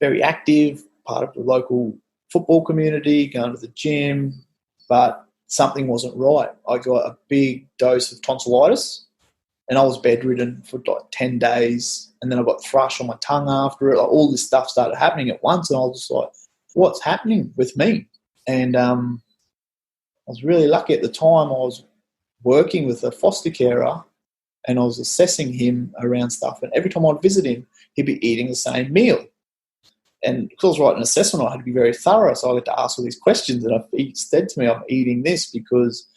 Very active, part of the local football community, going to the gym, but something wasn't right. I got a big dose of tonsillitis And I was bedridden for like 10 days. And then I got thrush on my tongue after it. Like, all this stuff started happening at once. And I was just like, what's happening with me? And I was really lucky at the time. I was working with a foster carer and I was assessing him around stuff. And every time I'd visit him, he'd be eating the same meal. And because I was writing an assessment, I had to be very thorough. So I had to ask all these questions. And he said to me, I'm eating this because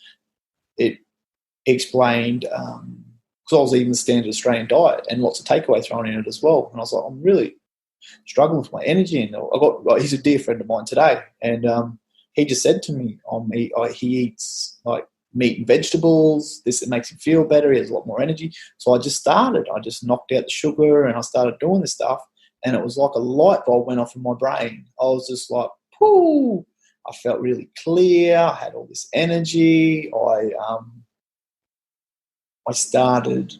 it explained, because I was eating the standard Australian diet and lots of takeaway thrown in it as well. And I was like, I'm really struggling with my energy. And he's a dear friend of mine today. And he just said to me, he eats like meat and vegetables. It makes him feel better. He has a lot more energy. So I just knocked out the sugar and I started doing this stuff. And it was like a light bulb went off in my brain. I was just like, whoo! I felt really clear. I had all this energy. I started,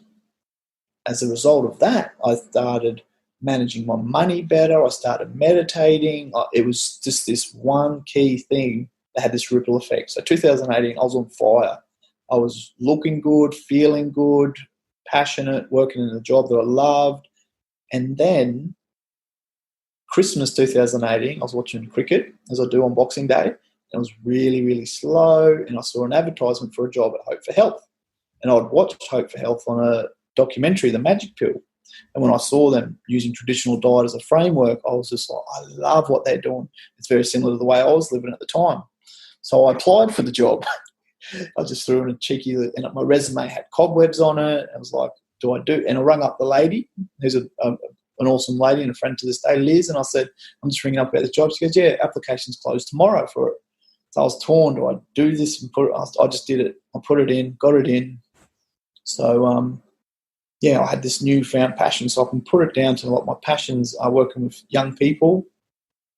as a result of that, I started managing my money better. I started meditating. It was just this one key thing that had this ripple effect. So 2018, I was on fire. I was looking good, feeling good, passionate, working in a job that I loved. And then Christmas 2018, I was watching cricket, as I do on Boxing Day. It was really, really slow, and I saw an advertisement for a job at Hope for Health. And I'd watched Hope for Health on a documentary, The Magic Pill. And when I saw them using traditional diet as a framework, I was just like, I love what they're doing. It's very similar to the way I was living at the time. So I applied for the job. I just threw in a cheeky, and my resume had cobwebs on it. I was like, do I do? And I rang up the lady, who's an awesome lady and a friend to this day, Liz, and I said, I'm just ringing up about this job. She goes, yeah, application's closed tomorrow for it. So I was torn. Do I do this and put it? I just did it. I put it in, got it in. So, I had this newfound passion. So I can put it down to what my passions are: working with young people,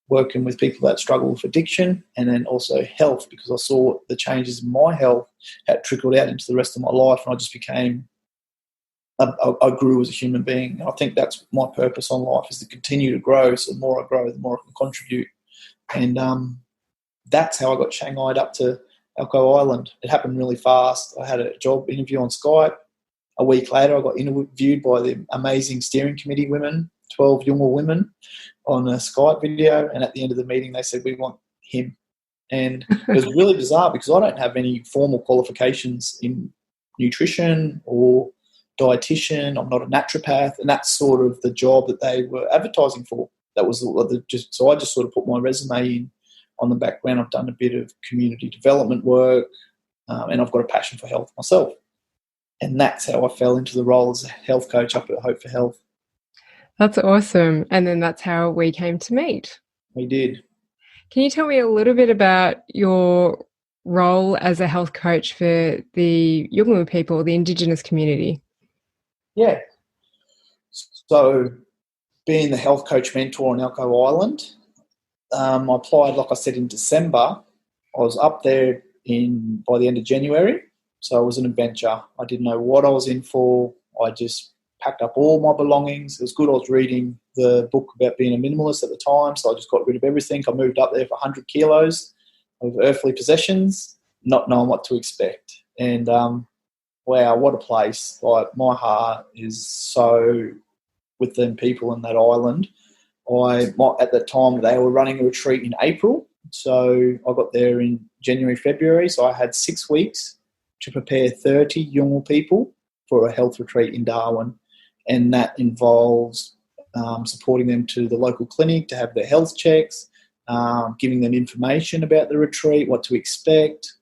working with people that struggle with addiction, and then also health, because I saw the changes in my health had trickled out into the rest of my life, and I just became I grew as a human being. I think that's my purpose on life, is to continue to grow. So the more I grow, the more I can contribute. And that's how I got shanghaied up to Elcho Island. It happened really fast. I had a job interview on Skype. A week later, I got interviewed by the amazing steering committee women, 12 Yolngu women, on a Skype video. And at the end of the meeting, they said, we want him. And it was really bizarre because I don't have any formal qualifications in nutrition or dietitian. I'm not a naturopath, and that's sort of the job that they were advertising for. That was so I just sort of put my resume in on the background. I've done a bit of community development work, and I've got a passion for health myself, and that's how I fell into the role as a health coach up at Hope for Health. That's awesome. And then that's how we came to meet. We did. Can you tell me a little bit about your role as a health coach for the Yolngu people, the Indigenous community? Yeah. So being the health coach mentor on Elcho Island, I applied, like I said, in December. I was up there by the end of January. So it was an adventure. I didn't know what I was in for. I just packed up all my belongings. It was good. I was reading the book about being a minimalist at the time, so I just got rid of everything. I moved up there for 100 kilos of earthly possessions, not knowing what to expect. And wow, what a place. Like, my heart is so with them people in that island. At the time, they were running a retreat in April, so I got there in January, February, so I had 6 weeks to prepare 30 Yolngu people for a health retreat in Darwin, and that involves supporting them to the local clinic to have their health checks, giving them information about the retreat, what to expect.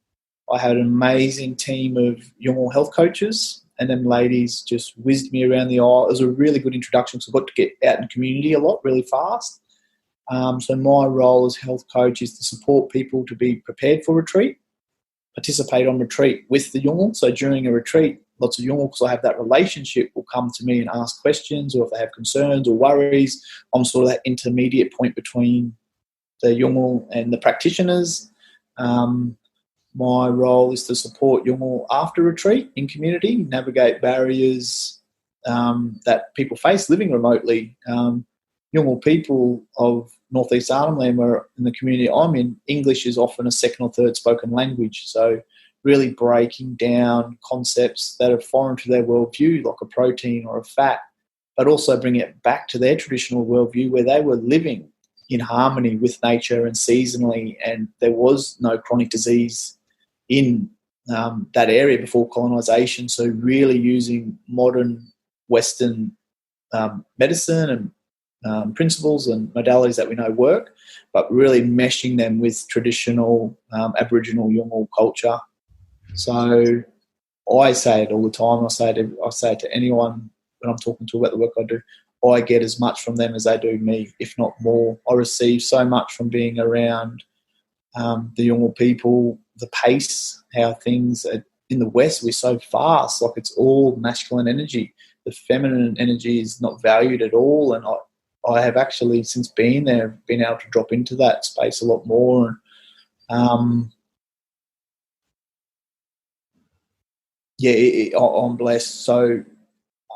I had an amazing team of Yolngu health coaches, and them ladies just whizzed me around the isle. It was a really good introduction, so I got to get out in the community a lot really fast. So my role as health coach is to support people to be prepared for retreat, participate on retreat with the Yolngu. So during a retreat, lots of Yolngu, because I have that relationship, will come to me and ask questions, or if they have concerns or worries, I'm sort of that intermediate point between the Yolngu and the practitioners. My role is to support Yolngu after retreat in community, navigate barriers that people face living remotely. Yolngu people of Northeast Arnhem Land, where in the community I'm in, English is often a second or third spoken language. So really breaking down concepts that are foreign to their worldview, like a protein or a fat, but also bring it back to their traditional worldview where they were living in harmony with nature and seasonally, and there was no chronic disease in that area before colonisation. So really using modern Western medicine and principles and modalities that we know work, but really meshing them with traditional Aboriginal Yolngu culture. So I say it all the time. I say it to anyone when I'm talking to about the work I do. I get as much from them as they do me, if not more. I receive so much from being around the Yolngu people, the pace, how things are, in the West, we're so fast, like it's all masculine energy. The feminine energy is not valued at all, and I have actually, since being there, been able to drop into that space a lot more. And I'm blessed. So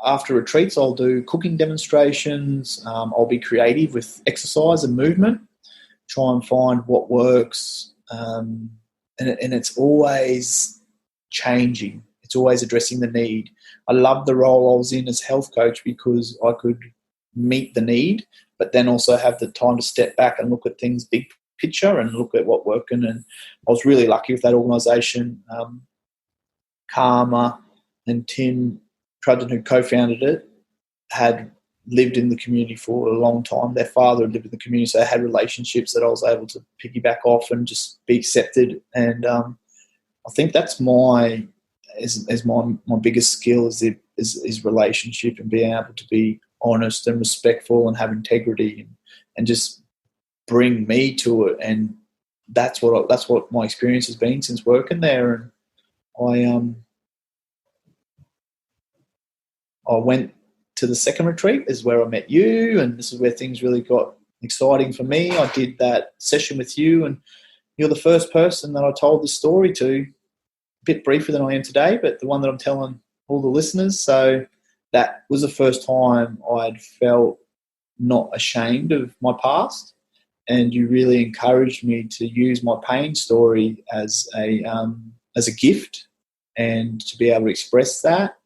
after retreats, I'll do cooking demonstrations. I'll be creative with exercise and movement, try and find what works. And it's always changing. It's always addressing the need. I love the role I was in as health coach because I could meet the need, but then also have the time to step back and look at things big picture and look at what working. And I was really lucky with that organisation. Karma and Tim Trudgeon, who co-founded it, had lived in the community for a long time. Their father had lived in the community, so they had relationships that I was able to piggyback off and just be accepted. And I think that's my biggest skill is relationship and being able to be honest and respectful and have integrity and just bring me to it. And that's what my experience has been since working there. And I went to the second retreat, is where I met you, and this is where things really got exciting for me. I did that session with you, and you're the first person that I told this story to, a bit briefer than I am today, but the one that I'm telling all the listeners. So that was the first time I'd felt not ashamed of my past, and you really encouraged me to use my pain story as a gift and to be able to express that.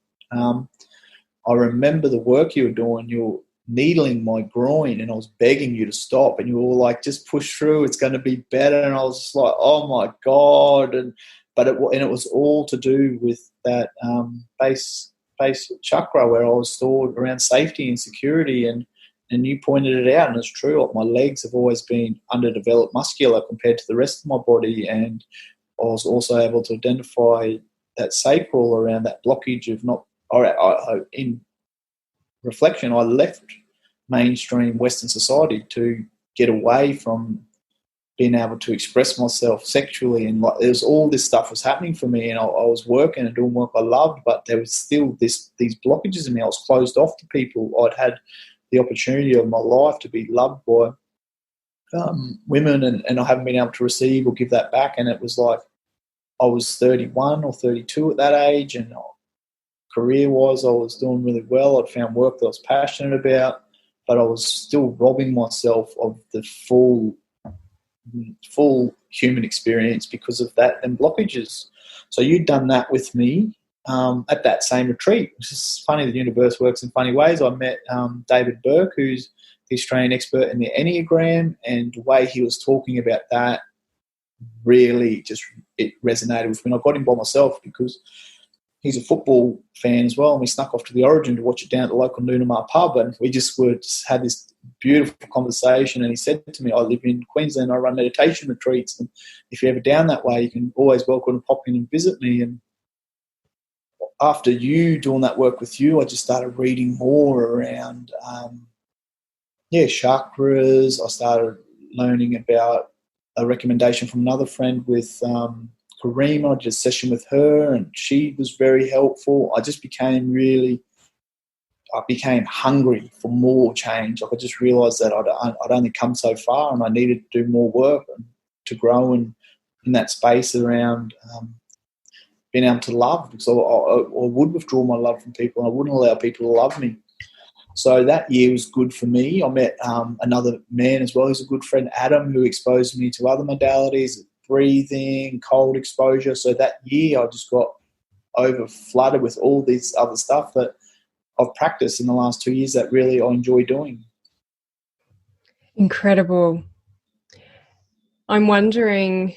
I remember the work you were doing. You were needling my groin, and I was begging you to stop, and you were like, "Just push through. It's going to be better." And I was just like, "Oh my God!" And it was all to do with that base chakra where I was stored around safety and security, and you pointed it out, and it's true. Like my legs have always been underdeveloped muscular compared to the rest of my body, and I was also able to identify that sacral around that blockage of not. In reflection, I left mainstream Western society to get away from being able to express myself sexually, and like there was all this stuff was happening for me, and I was working and doing work I loved, but there was still these blockages in me. I was closed off to people. I'd had the opportunity of my life to be loved by women, and I haven't been able to receive or give that back. And it was like I was 31 or 32 at that age, and career-wise, I was doing really well. I'd found work that I was passionate about, but I was still robbing myself of the full human experience because of that and blockages. So you'd done that with me at that same retreat. It's just funny, the universe works in funny ways. I met David Burke, who's the Australian expert in the Enneagram, and the way he was talking about that really just it resonated with me. And I got him by myself because he's a football fan as well, and we snuck off to the Origin to watch it down at the local Noonamar pub, and we just had this beautiful conversation. And he said to me, "I live in Queensland, I run meditation retreats, and if you're ever down that way, you can always welcome to pop in and visit me." And after you doing that work with you, I just started reading more around chakras. I started learning about a recommendation from another friend with Karima. I did a session with her, and she was very helpful. I just became hungry for more change. Like I just realised that I'd only come so far, and I needed to do more work and to grow in that space around being able to love, because I would withdraw my love from people, and I wouldn't allow people to love me. So that year was good for me. I met another man as well who's a good friend, Adam, who exposed me to other modalities, breathing, cold exposure. So that year I just got over flooded with all this other stuff that I've practiced in the last 2 years that really I enjoy doing. Incredible. I'm wondering,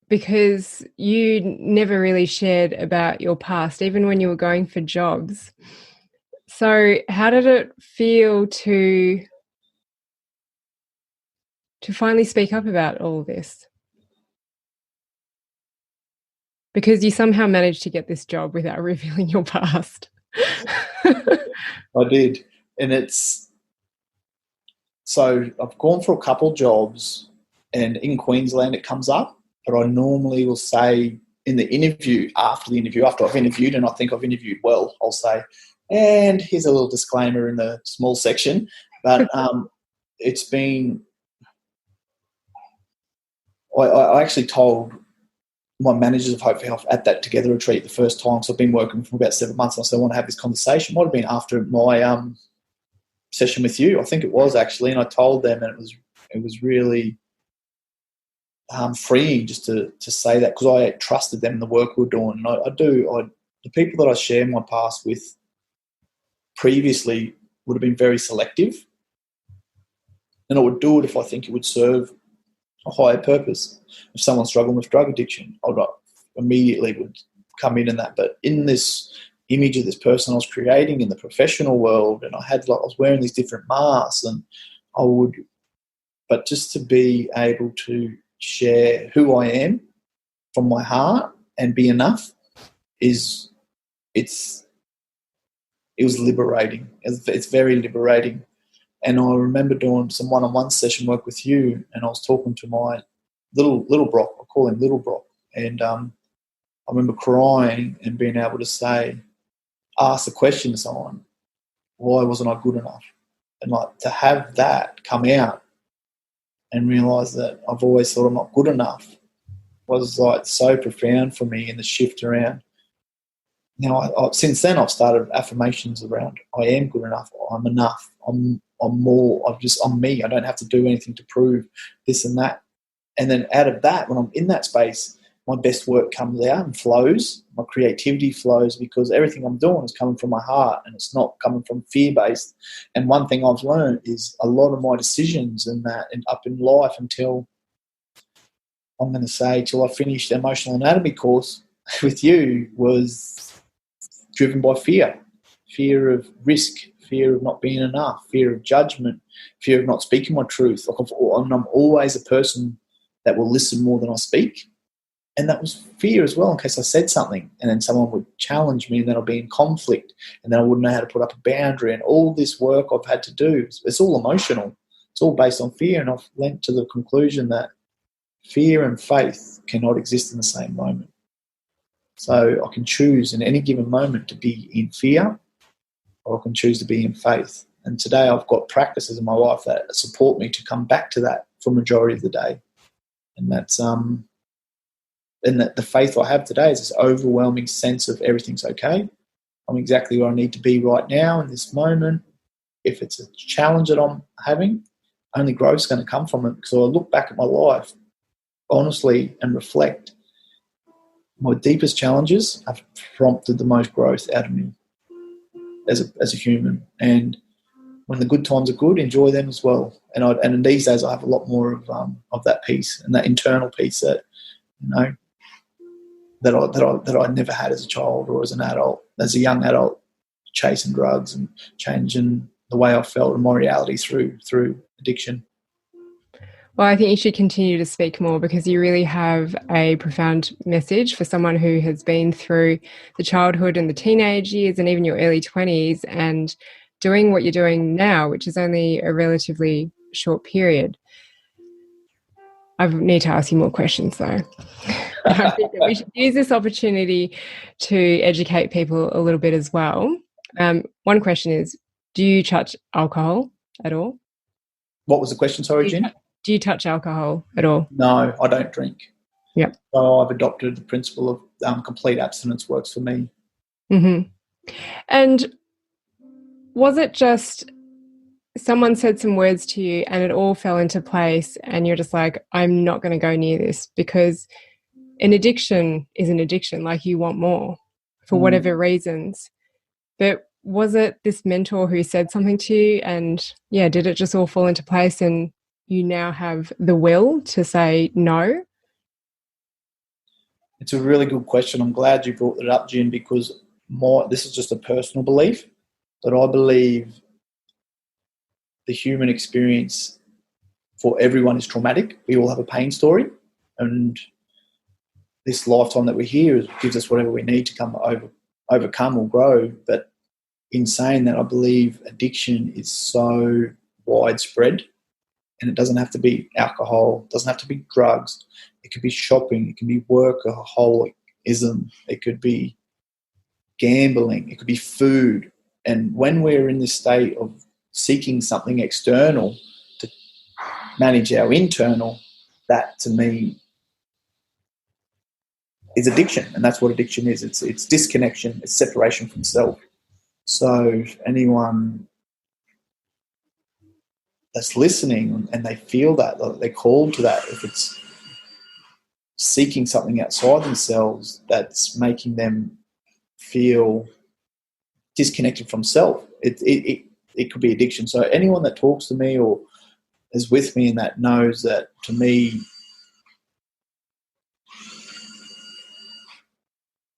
because you never really shared about your past, even when you were going for jobs. So how did it feel to finally speak up about all this? Because you somehow managed to get this job without revealing your past. I did. And so I've gone for a couple jobs, and in Queensland it comes up, but I normally will say in the interview, after I've interviewed and I think I've interviewed well, I'll say, and here's a little disclaimer in the small section, but it's been, I actually told my managers of Hope for Health at that Together retreat the first time, so I've been working for about 7 months, and I said I want to have this conversation. Might have been after my session with you, I think it was actually, and I told them, and it was really freeing just to say that, because I trusted them in the work we were doing. And the people that I share my past with previously would have been very selective, and I would do it if I think it would serve a higher purpose. If someone's struggling with drug addiction, I immediately would come in that. But in this image of this person I was creating in the professional world, and I was wearing these different masks, and but just to be able to share who I am from my heart and be enough it was liberating. It's very liberating. And I remember doing some one-on-one session work with you, and I was talking to my little Broc. I call him Little Broc. And I remember crying and being able to ask the question to someone, why wasn't I good enough? And to have that come out and realise that I've always thought I'm not good enough was so profound for me, in the shift around. Now, since then, I've started affirmations around I am good enough, I'm enough, I'm more, I'm me. I don't have to do anything to prove this and that. And then out of that, when I'm in that space, my best work comes out and flows. My creativity flows, because everything I'm doing is coming from my heart, and it's not coming from fear-based. And one thing I've learned is a lot of my decisions and up in life till I finished the emotional anatomy course with you was driven by fear of risk, fear of not being enough, fear of judgment, fear of not speaking my truth. I'm always a person that will listen more than I speak. And that was fear as well, in case I said something and then someone would challenge me, and then I'll be in conflict, and then I wouldn't know how to put up a boundary. And all this work I've had to do, it's all emotional. It's all based on fear. And I've lent to the conclusion that fear and faith cannot exist in the same moment. So I can choose in any given moment to be in fear, or I can choose to be in faith. And today I've got practices in my life that support me to come back to that for the majority of the day. And that's and that the faith I have today is this overwhelming sense of everything's okay. I'm exactly where I need to be right now in this moment. If it's a challenge that I'm having, only growth is going to come from it, because I look back at my life honestly and reflect. My deepest challenges have prompted the most growth out of me as a human. And when the good times are good, enjoy them as well. And these days I have a lot more of that peace, and that internal peace that that I never had as a child or as an adult, as a young adult, chasing drugs and changing the way I felt and my reality through addiction. Well, I think you should continue to speak more, because you really have a profound message for someone who has been through the childhood and the teenage years and even your early 20s, and doing what you're doing now, which is only a relatively short period. I need to ask you more questions, though. I think that we should use this opportunity to educate people a little bit as well. One question is, do you touch alcohol at all? What was the question, sorry, Jen? Do you touch alcohol at all? No, I don't drink. Yep. So I've adopted the principle of complete abstinence works for me. Mm-hmm. And was it just someone said some words to you and it all fell into place and you're just like, I'm not going to go near this, because an addiction is an addiction. Like, you want more for whatever reasons. But was it this mentor who said something to you, and did it just all fall into place and you now have the will to say no? It's a really good question. I'm glad you brought it up, Jim, because this is just a personal belief, but I believe the human experience for everyone is traumatic. We all have a pain story, and this lifetime that we're here gives us whatever we need to overcome or grow. But in saying that, I believe addiction is so widespread, and it doesn't have to be alcohol, it doesn't have to be drugs. It could be shopping, it could be workaholism, it could be gambling, it could be food. And when we're in this state of seeking something external to manage our internal, that to me is addiction. And that's what addiction is. It's disconnection, it's separation from self. So anyone that's listening and they feel that, they're called to that, if it's seeking something outside themselves that's making them feel disconnected from self, it could be addiction. So anyone that talks to me or is with me in that knows that, to me,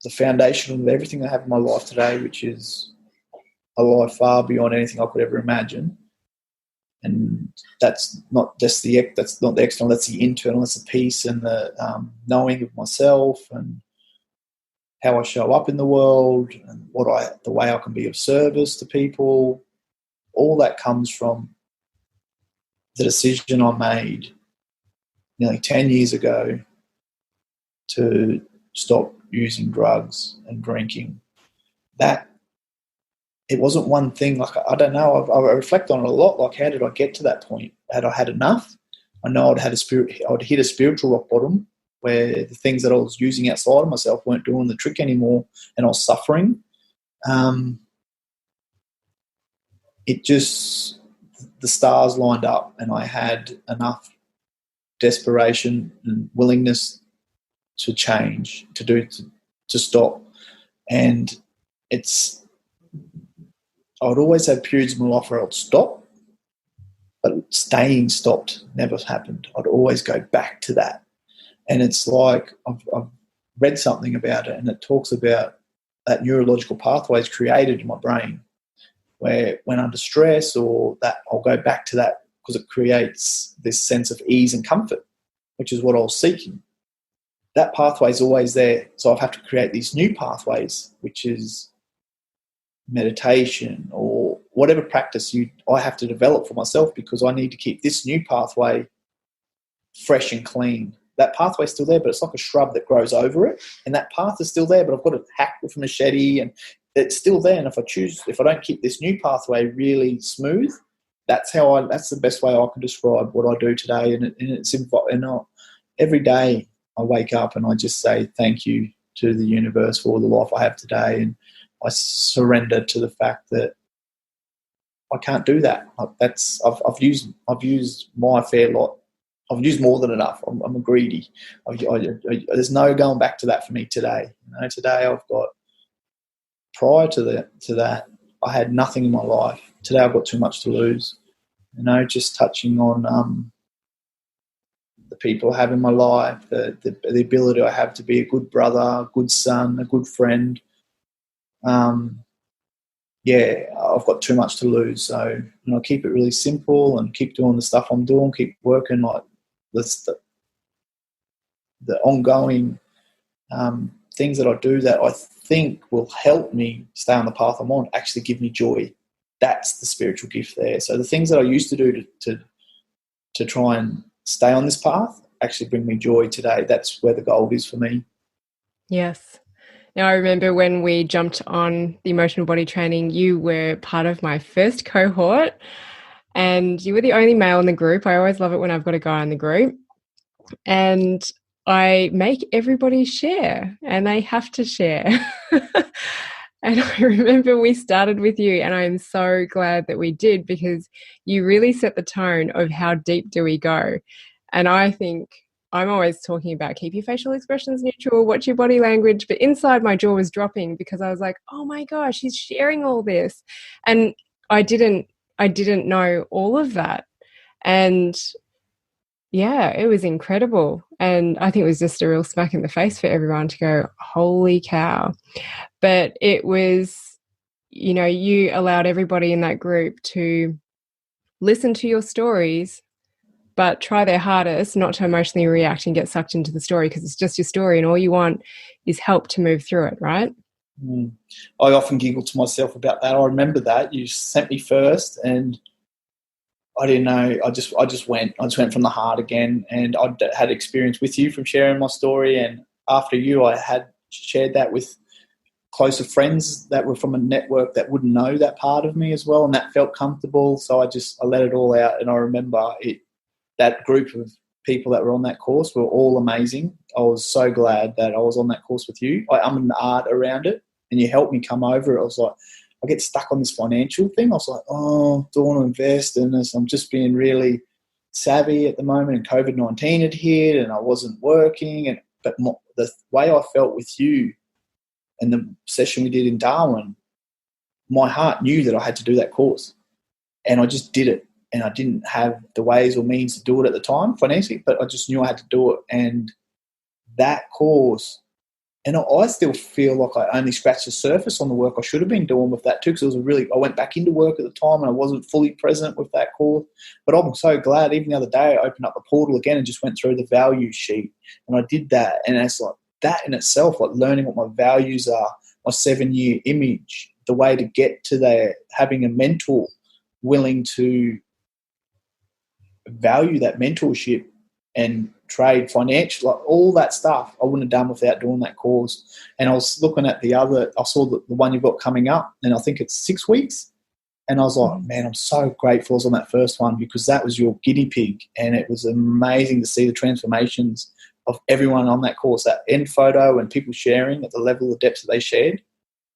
the foundation of everything I have in my life today, which is a life far beyond anything I could ever imagine. And that's not just that's not the external, that's the internal, that's the peace and the knowing of myself and how I show up in the world and the way I can be of service to people. All that comes from the decision I made nearly 10 years ago to stop using drugs and drinking. That it wasn't one thing. Like, I don't know. I reflect on it a lot. Like, how did I get to that point? Had I had enough? I know I'd hit a spiritual rock bottom where the things that I was using outside of myself weren't doing the trick anymore, and I was suffering. The stars lined up, and I had enough desperation and willingness to change, to stop. And I would always have periods in my life where I'd stop, but staying stopped never happened. I'd always go back to that. And it's like I've read something about it, and it talks about that neurological pathways created in my brain where when under stress or that, I'll go back to that because it creates this sense of ease and comfort, which is what I was seeking. That pathway is always there. So I have to create these new pathways, which is meditation or whatever practice I have to develop for myself, because I need to keep this new pathway fresh and clean. That pathway's still there, but it's like a shrub that grows over it, and that path is still there, but I've got to hack with a machete, and it's still there. And if I don't keep this new pathway really smooth, that's the best way I can describe what I do today. Every day I wake up and I just say thank you to the universe for the life I have today, and I surrender to the fact that I can't do that. I've used my fair lot. I've used more than enough. I'm greedy. There's no going back to that for me today. Today I've got. Prior to that, I had nothing in my life. Today I've got too much to lose. Just touching on the people I have in my life, the ability I have to be a good brother, a good son, a good friend. I've got too much to lose. So I keep it really simple and keep doing the stuff I'm doing, keep working like the ongoing things that I do that I think will help me stay on the path I'm on, actually give me joy. That's the spiritual gift there. So the things that I used to do to try and stay on this path actually bring me joy today. That's where the gold is for me. Yes. Now, I remember when we jumped on the emotional body training, you were part of my first cohort and you were the only male in the group. I always love it when I've got a guy in the group. And I make everybody share, and they have to share. And I remember we started with you, and I'm so glad that we did, because you really set the tone of how deep do we go. And I think I'm always talking about keep your facial expressions neutral, watch your body language. But inside my jaw was dropping because I was like, oh my gosh, he's sharing all this. And I didn't know all of that. And yeah, it was incredible. And I think it was just a real smack in the face for everyone to go, holy cow. But it was, you allowed everybody in that group to listen to your stories, but try their hardest not to emotionally react and get sucked into the story, because it's just your story and all you want is help to move through it, right? I often giggle to myself about that. I remember that. You sent me first and I didn't know. I just went from the heart again, and I had experience with you from sharing my story. And after you, I had shared that with closer friends that were from a network that wouldn't know that part of me as well, and that felt comfortable. So I let it all out. And I remember that group of people that were on that course were all amazing. I was so glad that I was on that course with you. I'm an art around it, and you helped me come over it. I was like, I get stuck on this financial thing. I was like, oh, don't want to invest in this. I'm just being really savvy at the moment, and COVID-19 had hit and I wasn't working. But the way I felt with you and the session we did in Darwin, my heart knew that I had to do that course, and I just did it. And I didn't have the ways or means to do it at the time financially, but I just knew I had to do it. And that course, and I still feel like I only scratched the surface on the work I should have been doing with that too, because I went back into work at the time and I wasn't fully present with that course. But I'm so glad. Even the other day, I opened up the portal again and just went through the value sheet, and I did that. And it's like that in itself, like learning what my values are, my 7-year image, the way to get to there, having a mentor willing to value that mentorship and trade financial, like all that stuff I wouldn't have done without doing that course. And I was looking at I saw the one you've got coming up, and I think it's 6 weeks. And I was like, man, I'm so grateful I was on that first one, because that was your guinea pig. And it was amazing to see the transformations of everyone on that course, that end photo and people sharing at the level of depth that they shared.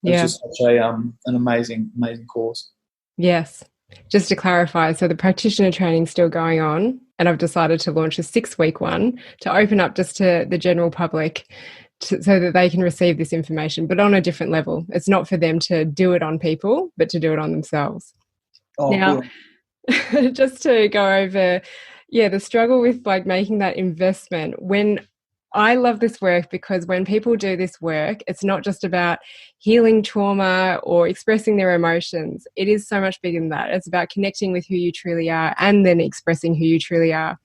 It was just such an amazing, amazing course. Yes. Just to clarify, so the practitioner training is still going on, and I've decided to launch a 6-week one to open up just to the general public so that they can receive this information, but on a different level. It's not for them to do it on people, but to do it on themselves. Now, just to go over, the struggle with like making that investment. When I love this work, because when people do this work, it's not just about healing trauma or expressing their emotions. It is so much bigger than that. It's about connecting with who you truly are, and then expressing who you truly are,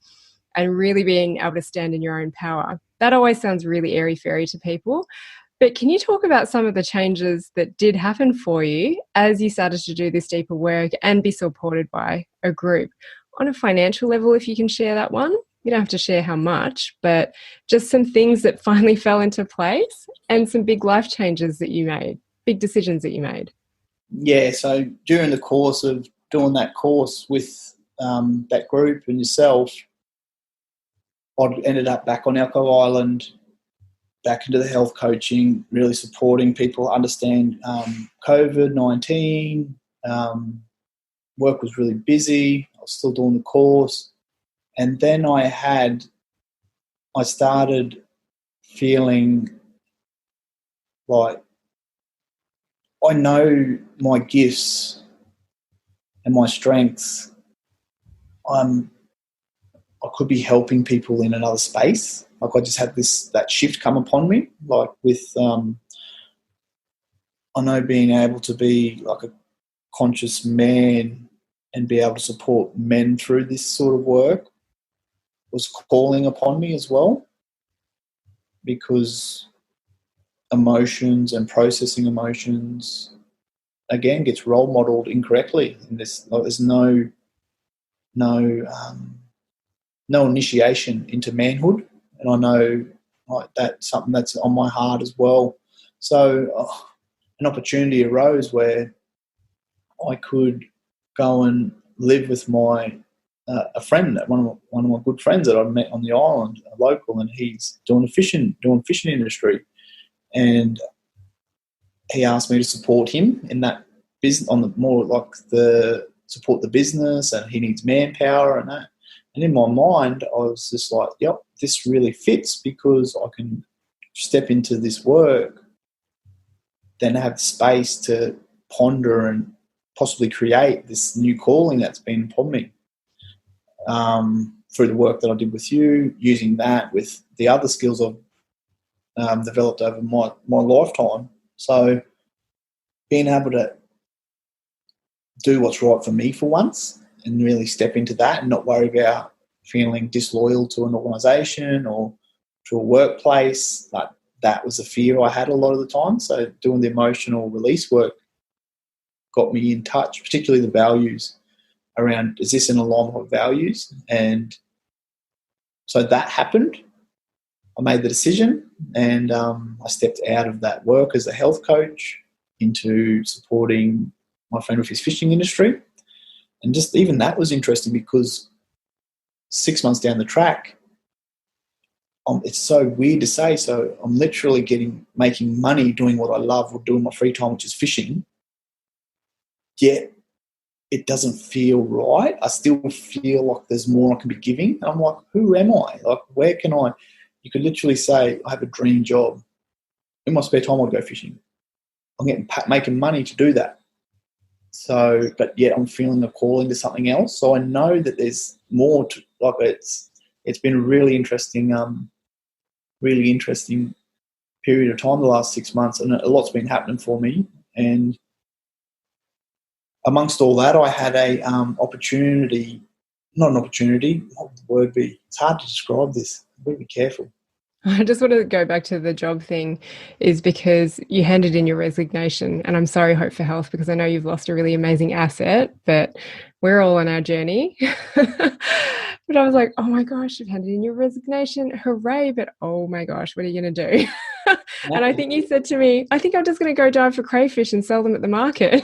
and really being able to stand in your own power. That always sounds really airy-fairy to people. But can you talk about some of the changes that did happen for you as you started to do this deeper work and be supported by a group? On a financial level, if you can share that one. You don't have to share how much, but just some things that finally fell into place and some big life changes that you made, big decisions that you made. Yeah, so during the course of doing that course with that group and yourself, I ended up back on Elcho Island, back into the health coaching, really supporting people understand COVID-19. Work was really busy. I was still doing the course. And then I started feeling like I know my gifts and my strengths. I could be helping people in another space. Like I just had that shift come upon me, like with I know being able to be like a conscious man and be able to support men through this sort of work was calling upon me as well, because emotions and processing emotions again gets role modeled incorrectly in this. Like, there's no initiation into manhood, and I know like that's something that's on my heart as well. So an opportunity arose where I could go and live with my a friend, one of my good friends that I met on the island, a local, and he's doing fishing industry, and he asked me to support him in that business, on the more like the support the business, and he needs manpower and that. And in my mind, I was just like, yep, this really fits, because I can step into this work, then have space to ponder and possibly create this new calling that's been upon me, through the work that I did with you, using that with the other skills I've developed over my lifetime. So being able to do what's right for me for once and really step into that and not worry about feeling disloyal to an organisation or to a workplace, like that was a fear I had a lot of the time. So doing the emotional release work got me in touch, particularly the values around, is this in alignment with values? And so that happened. I made the decision, and I stepped out of that work as a health coach into supporting my friend with his fishing industry. And just even that was interesting, because 6 months down the track, it's so weird to say, so I'm literally making money doing what I love or doing my free time, which is fishing, yet it doesn't feel right. I still feel like there's more I can be giving. And I'm like, who am I? Like, where can I? You could literally say, I have a dream job. In my spare time, I'd go fishing. I'm making money to do that. So, but yet I'm feeling a calling to something else. So I know that there's more to, like, it's been a really interesting period of time the last 6 months, and a lot's been happening for me. And amongst all that, I had a opportunity. Not an opportunity. What would the word be? It's hard to describe this. I've got to be careful. I just want to go back to the job thing, is because you handed in your resignation, and I'm sorry, Hope for Health, because I know you've lost a really amazing asset, but we're all on our journey. But I was like, oh my gosh, you've handed in your resignation. Hooray. But oh my gosh, what are you going to do? And I think you said to me, I think I'm just going to go dive for crayfish and sell them at the market.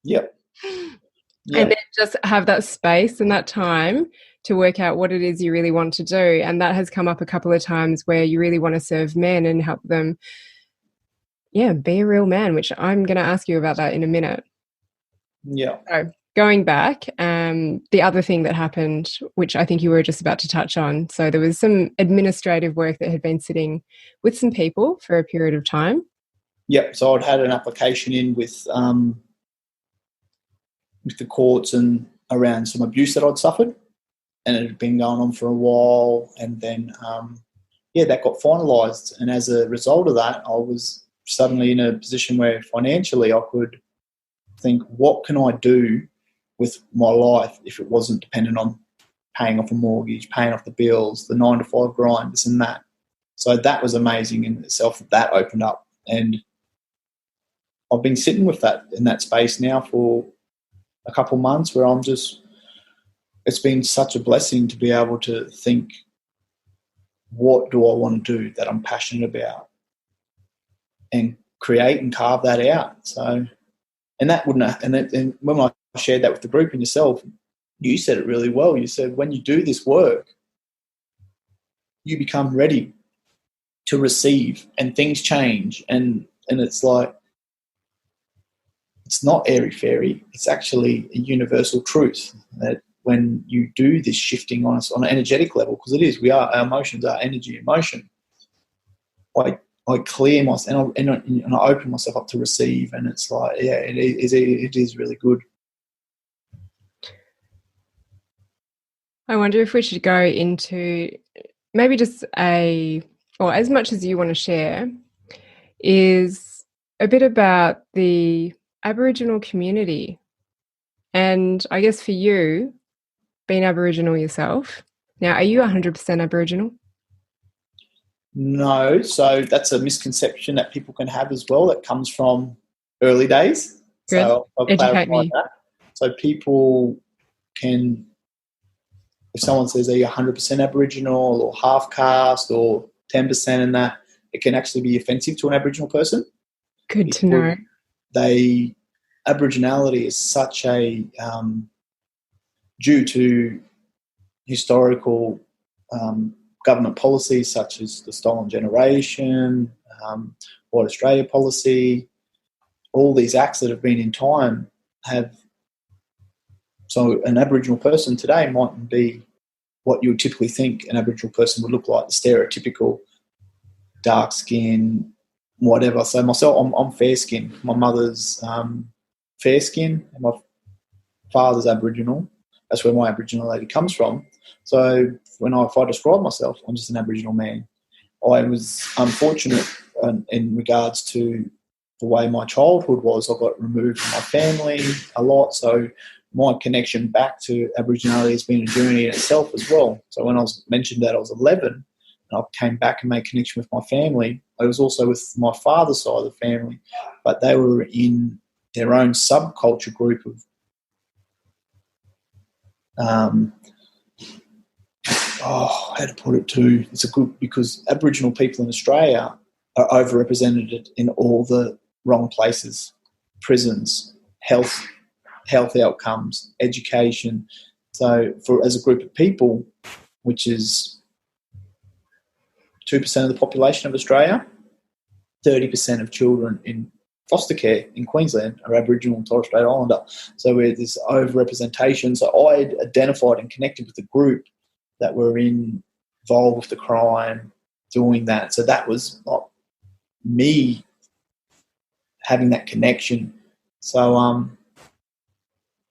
Yep. And then just have that space and that time to work out what it is you really want to do. And that has come up a couple of times where you really want to serve men and help them, be a real man, which I'm going to ask you about that in a minute. Yeah. So going back, the other thing that happened, which I think you were just about to touch on, so there was some administrative work that had been sitting with some people for a period of time. Yep. So I'd had an application in with the courts and around some abuse that I'd suffered, and it had been going on for a while. And then, that got finalised. And as a result of that, I was suddenly in a position where financially I could think, what can I do with my life if it wasn't dependent on paying off a mortgage, paying off the bills, the 9 to 5 grind, this and that. So that was amazing in itself, that opened up. And I've been sitting with that in that space now for a couple months, where it's been such a blessing to be able to think, what do I want to do that I'm passionate about, and create and carve that out. So, and that wouldn't, and when I shared that with the group and yourself, you said it really well. You said, when you do this work, you become ready to receive, and things change. And it's like, it's not airy-fairy. It's actually a universal truth that when you do this shifting on us on an energetic level, because it is, our emotions are energy, emotion. I clear myself and I open myself up to receive, and it's like, it is really good. I wonder if we should go into maybe just or as much as you want to share, is a bit about the Aboriginal community. And I guess for you, being Aboriginal yourself, now, are you 100% Aboriginal? No, so that's a misconception that people can have as well, that comes from early days. Good. So I'll Educate clarify me. that. So people can, if someone says, are you 100% Aboriginal or half caste or 10% in that, it can actually be offensive to an Aboriginal person. Good to know. Aboriginality is such a, due to historical government policies such as the Stolen Generation, White Australia policy, all these acts that have been in time have. So an Aboriginal person today mightn't be what you would typically think an Aboriginal person would look like, the stereotypical dark skin, whatever. So myself, I'm fair skin. My mother's fair skin, and my father's Aboriginal. That's where my Aboriginality comes from. So if I describe myself, I'm just an Aboriginal man. I was unfortunate in regards to the way my childhood was. I got removed from my family a lot, so my connection back to Aboriginality has been a journey in itself as well. So when I was mentioned that I was 11 and I came back and made connection with my family, I was also with my father's side of the family, but they were in their own subculture group of how to put it too? It's a good, because Aboriginal people in Australia are overrepresented in all the wrong places: prisons, health outcomes, education. So as a group of people, which is 2% of the population of Australia, 30% of children in foster care in Queensland are Aboriginal and Torres Strait Islander. So there's this overrepresentation. So I identified and connected with the group that were involved with the crime, doing that. So that was not me having that connection. So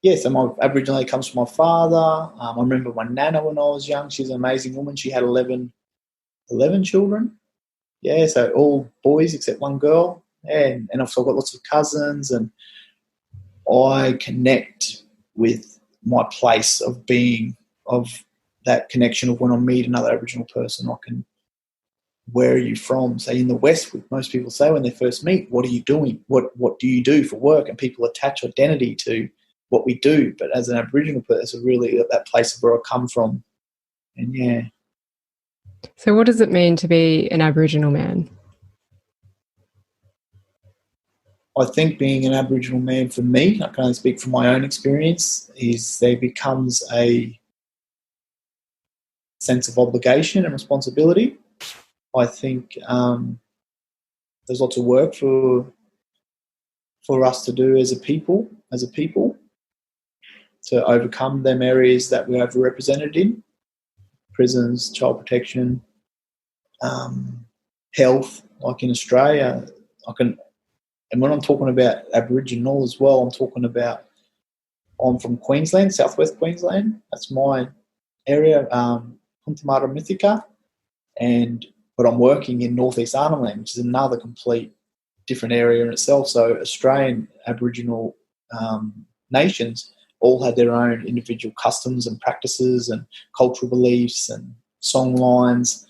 so my Aboriginality comes from my father. I remember my nana when I was young. She's an amazing woman. She had 11 children. Yeah, so all boys except one girl. Yeah, and I've got lots of cousins, and I connect with my place of being, of that connection of when I meet another Aboriginal person, where are you from? Say in the West, most people say when they first meet, what are you doing? What do you do for work? And people attach identity to what we do. But as an Aboriginal person, it's really that place of where I come from. And yeah. So what does it mean to be an Aboriginal man? I think being an Aboriginal man for me, I can only speak from my own experience, is there becomes a sense of obligation and responsibility. I think there's lots of work for us to do as a people, to overcome them areas that we're overrepresented in: prisons, child protection, health. Like in Australia, and when I'm talking about Aboriginal as well, I'm from Queensland, southwest Queensland. That's my area, Punthamarra Mithaka, but I'm working in northeast Arnhem Land, which is another complete different area in itself. So Australian Aboriginal nations all had their own individual customs and practices and cultural beliefs and song lines.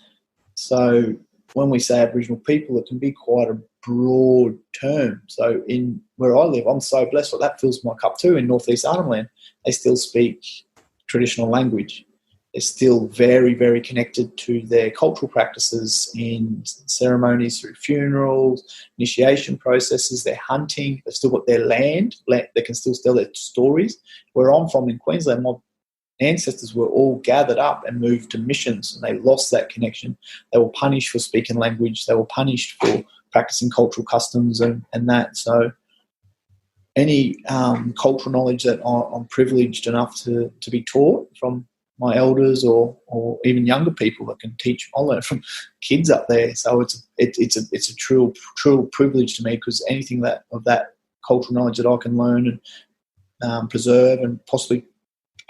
So when we say Aboriginal people, it can be quite a broad term. So in where I live, I'm so blessed that that fills my cup too. In northeast Arnhem Land, they still speak traditional language. They're still very, very connected to their cultural practices in ceremonies, through funerals, initiation processes, their hunting. They've still got their land. They can still tell their stories. Where I'm from in Queensland, my ancestors were all gathered up and moved to missions, and they lost that connection. They were punished for speaking language. They were punished for practicing cultural customs and that. So any cultural knowledge that I'm privileged enough to be taught from my elders or even younger people that can teach, I learn from kids up there. So it's a true privilege to me, because anything of that cultural knowledge that I can learn and preserve and possibly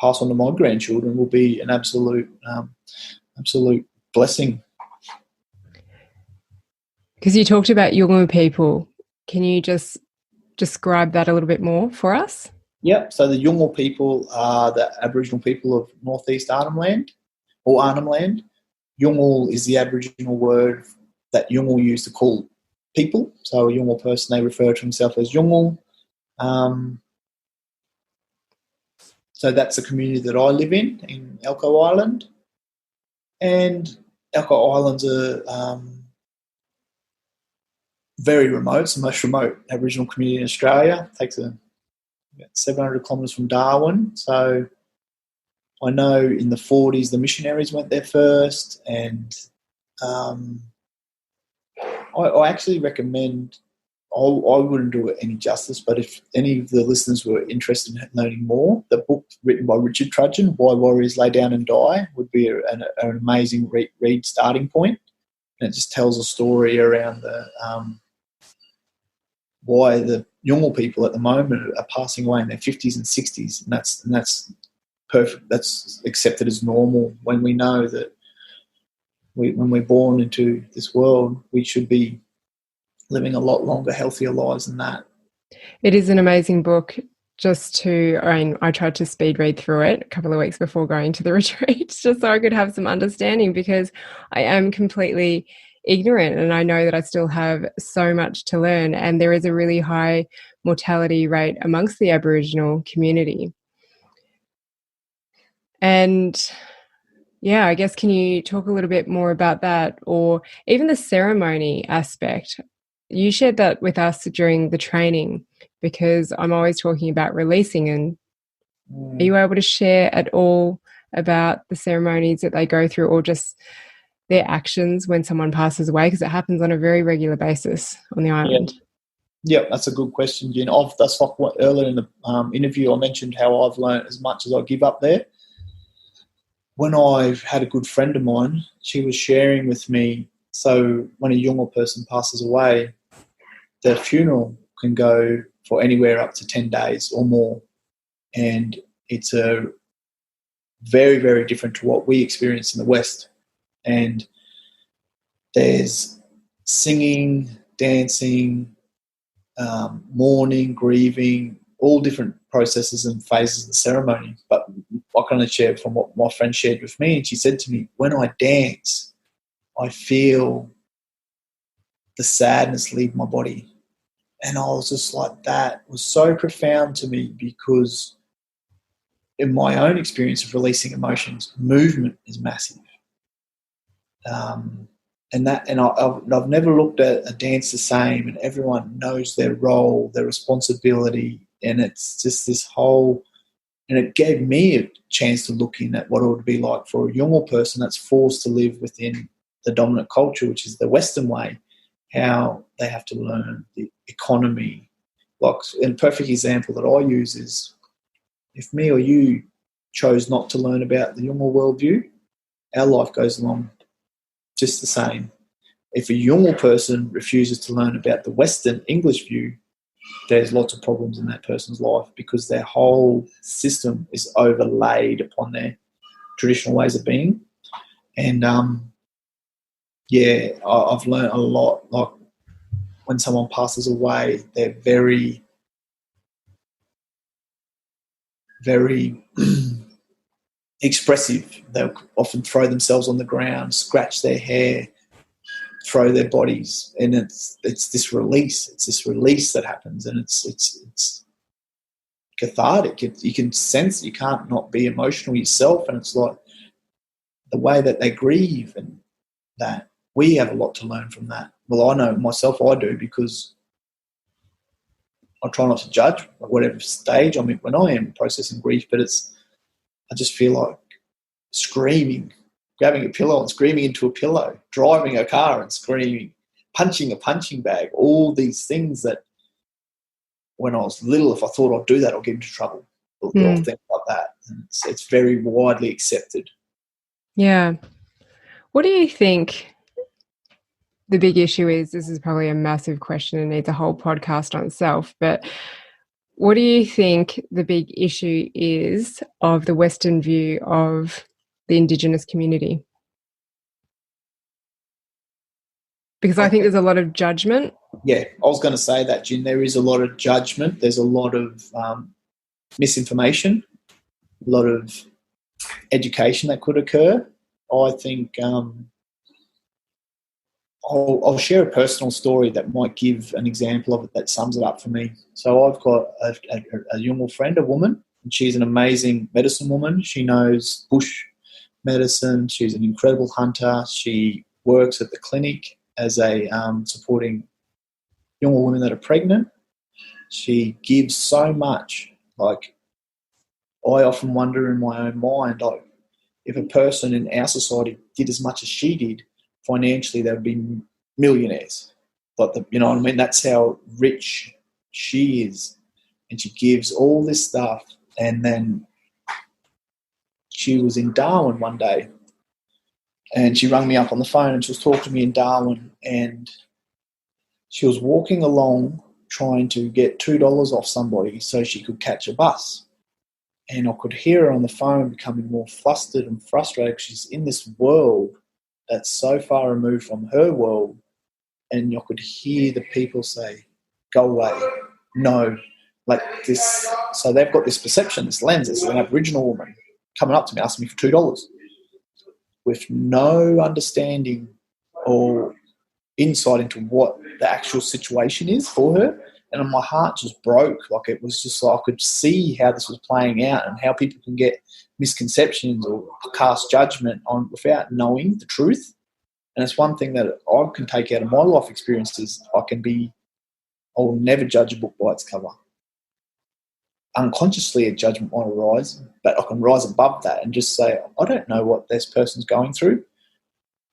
pass on to my grandchildren will be an absolute blessing. Because you talked about Yolngu people, can you just describe that a little bit more for us? Yep. So the Yolngu people are the Aboriginal people of northeast Arnhem Land, or Arnhem Land. Yolngu is the Aboriginal word that Yolngu used to call people. So a Yolngu person, they refer to himself as Yolngu. So that's the community that I live in Elcho Island. And Elcho Island's a very remote. It's the most remote Aboriginal community in Australia. It takes about 700 kilometres from Darwin. So I know in the 40s the missionaries went there first, and I actually recommend, I wouldn't do it any justice, but if any of the listeners were interested in learning more, the book written by Richard Trudgeon, Why Warriors Lay Down and Die, would be an amazing read starting point. And it just tells a story around why the Yolngu people at the moment are passing away in their 50s and 60s, and that's perfect. That's accepted as normal when we know that when we're born into this world, we should be living a lot longer, healthier lives than that. It is an amazing book. I tried to speed read through it a couple of weeks before going to the retreat, just so I could have some understanding, because I am completely ignorant and I know that I still have so much to learn, and there is a really high mortality rate amongst the Aboriginal community. And yeah, I guess, can you talk a little bit more about that, or even the ceremony aspect? You shared that with us during the training, because I'm always talking about releasing. And are you able to share at all about the ceremonies that they go through, or just their actions when someone passes away? Because it happens on a very regular basis on the island. Yeah, that's a good question, Jen. That's like what earlier in the interview I mentioned how I've learned as much as I give up there. When I've had a good friend of mine, she was sharing with me, so when a Yolngu person passes away, the funeral can go for anywhere up to 10 days or more. And it's a very, very different to what we experience in the West. And there's singing, dancing, mourning, grieving, all different processes and phases of the ceremony. But I can only share from what my friend shared with me. And she said to me, when I dance, I feel the sadness leave my body. And I was just like, that was so profound to me, because in my own experience of releasing emotions, movement is massive. I've never looked at a dance the same, and everyone knows their role, their responsibility, and it's just this whole, and it gave me a chance to look in at what it would be like for a Yolngu person that's forced to live within the dominant culture, which is the Western way, how they have to learn the economy. Like, a perfect example that I use is, if me or you chose not to learn about the Yolngu worldview, our life goes along just the same. If a Yolngu person refuses to learn about the Western English view, there's lots of problems in that person's life, because their whole system is overlaid upon their traditional ways of being. And I've learned a lot. Like, when someone passes away, they're very, very expressive. They'll often throw themselves on the ground, scratch their hair, throw their bodies, and it's this release. It's this release that happens, and it's cathartic. You can sense it. You can't not be emotional yourself, and it's like the way that they grieve, and that we have a lot to learn from that. Well, I know myself, I do, because I try not to judge at whatever stage I'm in when I am processing grief, but I just feel like screaming, grabbing a pillow and screaming into a pillow, driving a car and screaming, punching a punching bag, all these things that when I was little, if I thought I'd do that, I'll get into trouble. Or things like that. And it's very widely accepted. Yeah. What do you think the big issue is? This is probably a massive question and needs a whole podcast on itself, but what do you think the big issue is of the Western view of the Indigenous community? Because I think there's a lot of judgment. Yeah, I was going to say that, Jin. There is a lot of judgment. There's a lot of misinformation, a lot of education that could occur. I think I'll share a personal story that might give an example of it that sums it up for me. So I've got a Yolngu friend, a woman, and she's an amazing medicine woman. She knows bush medicine. She's an incredible hunter. She works at the clinic as a supporting Yolngu women that are pregnant. She gives so much. Like, I often wonder in my own mind, like, if a person in our society did as much as she did, financially they would be millionaires. Like, you know what I mean? That's how rich she is. And she gives all this stuff. And then she was in Darwin one day, and she rang me up on the phone, and she was talking to me in Darwin, and she was walking along trying to get $2 off somebody so she could catch a bus. And I could hear her on the phone becoming more flustered and frustrated because she's in this world that's so far removed from her world. And I could hear the people say, go away, no, like this. So they've got this perception, this lens. It's an Aboriginal woman coming up to me asking me for $2 with no understanding or insight into what the actual situation is for her. And my heart just broke. Like, it was just like I could see how this was playing out and how people can get misconceptions or cast judgment on without knowing the truth. And it's one thing that I can take out of my life experiences. I will never judge a book by its cover. Unconsciously, a judgment might arise, but I can rise above that and just say, I don't know what this person's going through.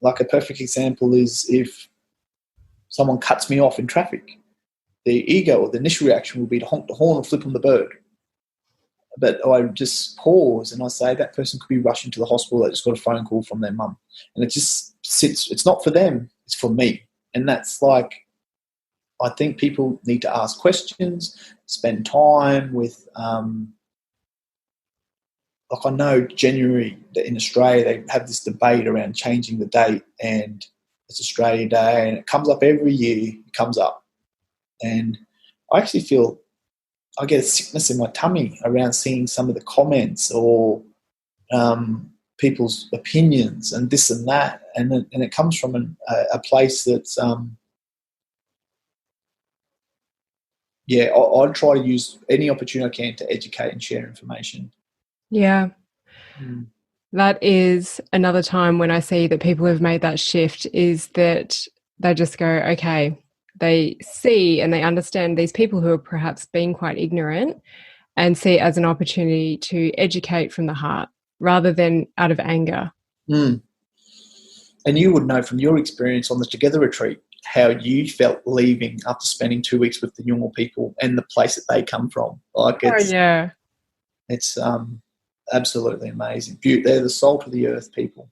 Like, a perfect example is if someone cuts me off in traffic. The ego or the initial reaction will be to honk the horn and flip on the bird. But I just pause and I say, that person could be rushing to the hospital that just got a phone call from their mum. And it just sits, it's not for them, it's for me. And that's like, I think people need to ask questions, spend time with, like, I know January in Australia, they have this debate around changing the date, and it's Australia Day, and it comes up every year, it comes up. And I actually feel I get a sickness in my tummy around seeing some of the comments or people's opinions and this and that. And it comes from a place that's, I try to use any opportunity I can to educate and share information. Yeah. That is another time when I see that people have made that shift, is that they just go, okay, they see and they understand these people who are perhaps being quite ignorant and see it as an opportunity to educate from the heart rather than out of anger. And you would know from your experience on the Together retreat how you felt leaving after spending 2 weeks with the Yolngu people and the place that they come from. Like, it's absolutely amazing. They're the salt of the earth people.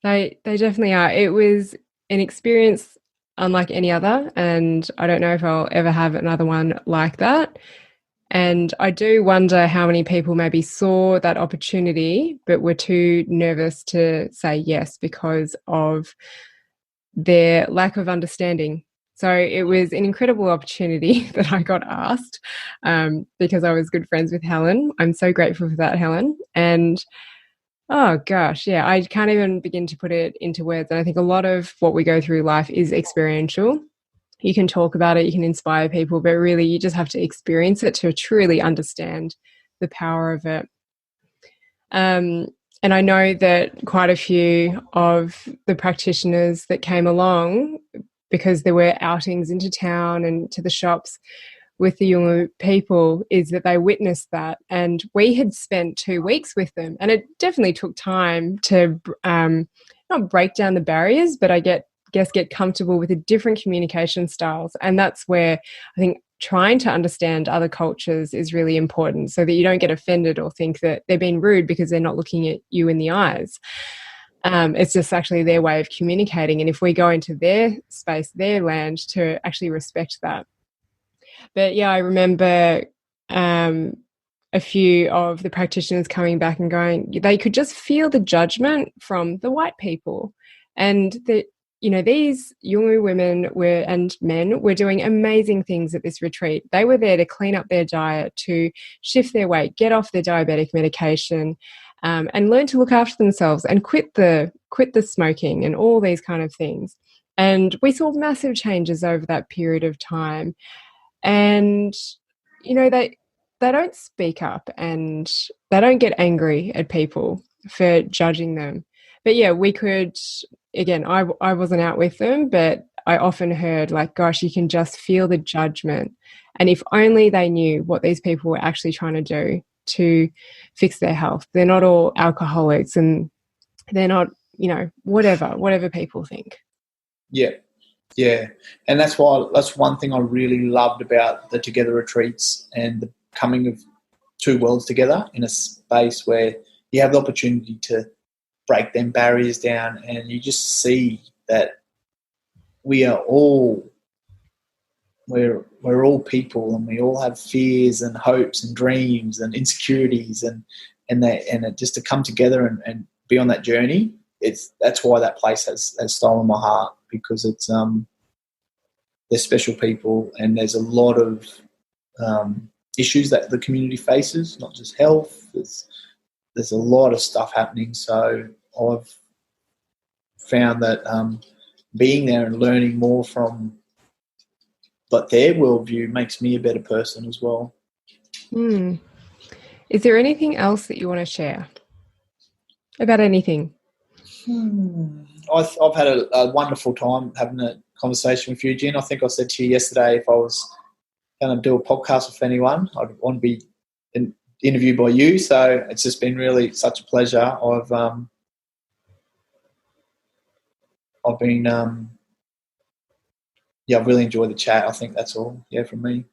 They definitely are. It was an experience unlike any other, and I don't know if I'll ever have another one like that. And I do wonder how many people maybe saw that opportunity but were too nervous to say yes because of their lack of understanding. So it was an incredible opportunity that I got asked because I was good friends with Helen. I'm so grateful for that, Helen. And oh gosh, yeah, I can't even begin to put it into words. And I think a lot of what we go through life is experiential. You can talk about it, you can inspire people, but really you just have to experience it to truly understand the power of it. And I know that quite a few of the practitioners that came along, because there were outings into town and to the shops with the Yolngu people, is that they witnessed that. And we had spent 2 weeks with them, and it definitely took time to not break down the barriers, but I guess get comfortable with the different communication styles. And that's where I think trying to understand other cultures is really important, so that you don't get offended or think that they're being rude because they're not looking at you in the eyes. It's just actually their way of communicating. And if we go into their space, their land, to actually respect that. But yeah, I remember a few of the practitioners coming back and going, they could just feel the judgment from the white people. And these Yolngu women and men were doing amazing things at this retreat. They were there to clean up their diet, to shift their weight, get off their diabetic medication, and learn to look after themselves and quit the smoking and all these kind of things. And we saw massive changes over that period of time. And, they don't speak up and they don't get angry at people for judging them. But yeah, we could, again, I wasn't out with them, but I often heard like, gosh, you can just feel the judgment. And if only they knew what these people were actually trying to do to fix their health. They're not all alcoholics, and they're not, whatever people think. Yeah. Yeah. And that's one thing I really loved about the Together retreats and the coming of two worlds together in a space where you have the opportunity to break them barriers down, and you just see that we're all people, and we all have fears and hopes and dreams and insecurities, and just to come together and be on that journey. That's why that place has stolen my heart, because it's they're special people, and there's a lot of issues that the community faces, not just health. There's a lot of stuff happening. So I've found that being there and learning more from their worldview makes me a better person as well. Is there anything else that you want to share about anything? I've had a wonderful time having a conversation with you, Jen. I think I said to you yesterday, if I was going to do a podcast with anyone, I'd want to be interviewed by you. So it's just been really such a pleasure. I've really enjoyed the chat. I think that's all, from me.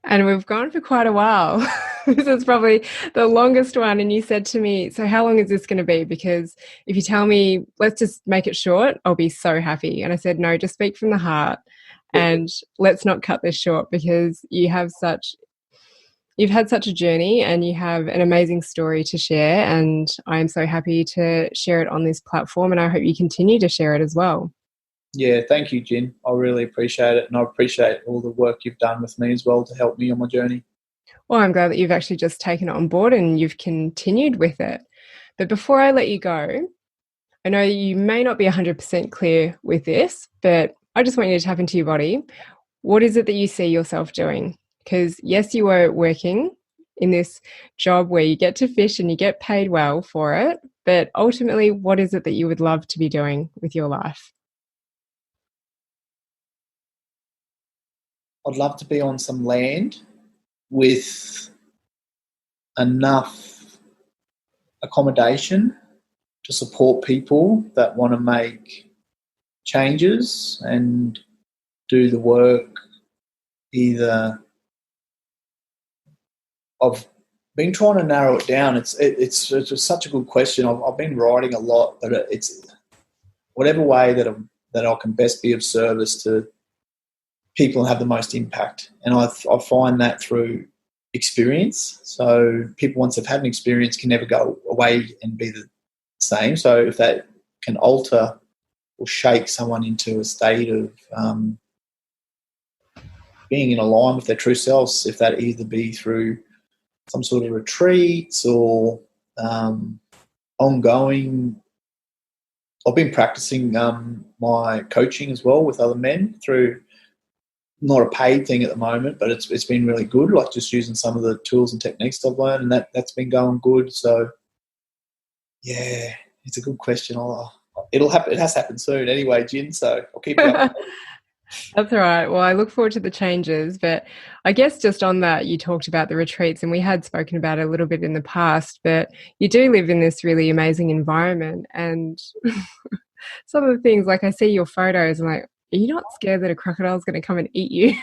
And we've gone for quite a while. This is probably the longest one. And you said to me, so how long is this going to be? Because if you tell me, let's just make it short, I'll be so happy. And I said, no, just speak from the heart, and let's not cut this short, because you've had such a journey, and you have an amazing story to share. And I'm so happy to share it on this platform, and I hope you continue to share it as well. Yeah, thank you, Jen. I really appreciate it, and I appreciate all the work you've done with me as well to help me on my journey. Well, I'm glad that you've actually just taken it on board and you've continued with it. But before I let you go, I know you may not be 100% clear with this, but I just want you to tap into your body. What is it that you see yourself doing? Because yes, you are working in this job where you get to fish and you get paid well for it, but ultimately, what is it that you would love to be doing with your life? I'd love to be on some land with enough accommodation to support people that want to make changes and do the work. Either I've been trying to narrow it down. It's such a good question. I've been writing a lot, but it's whatever way that I can best be of service to people and have the most impact. And I find that through experience. So people, once they've had an experience, can never go away and be the same. So if that can alter or shake someone into a state of being in alignment with their true selves, if that either be through some sort of retreats or ongoing. I've been practicing my coaching as well with other men through, not a paid thing at the moment, but it's been really good, like just using some of the tools and techniques I've learned, and that's been going good. So, yeah, it's a good question. It'll happen. It has to happen soon anyway, Jen, so I'll keep you up. That's all right. Well, I look forward to the changes, but I guess just on that, you talked about the retreats, and we had spoken about it a little bit in the past, but you do live in this really amazing environment, and some of the things, like I see your photos, I'm like, are you not scared that a crocodile is going to come and eat you?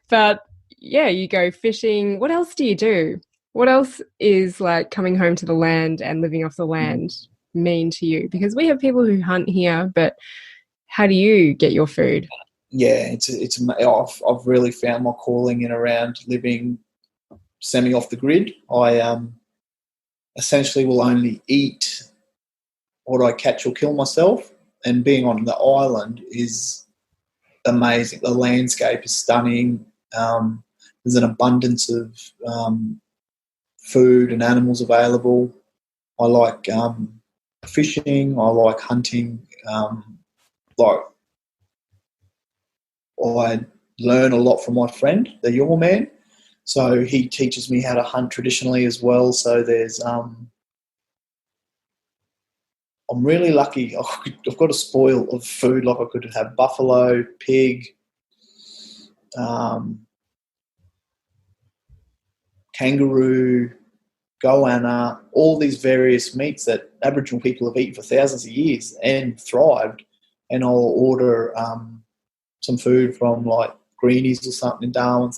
But yeah, you go fishing. What else do you do? What else is like coming home to the land and living off the land mean to you? Because we have people who hunt here, but how do you get your food? Yeah, I've really found my calling in around living semi off the grid. I essentially will only eat what I catch or kill myself. And being on the island is amazing. The landscape is stunning. There's an abundance of food and animals available. I like fishing. I like hunting. I learn a lot from my friend, the Yolngu Man. So he teaches me how to hunt traditionally as well. So there's I'm really lucky. I've got a spoil of food. Like I could have buffalo, pig, kangaroo, goanna, all these various meats that Aboriginal people have eaten for thousands of years and thrived. And I'll order some food from like Greenies or something in Darwin.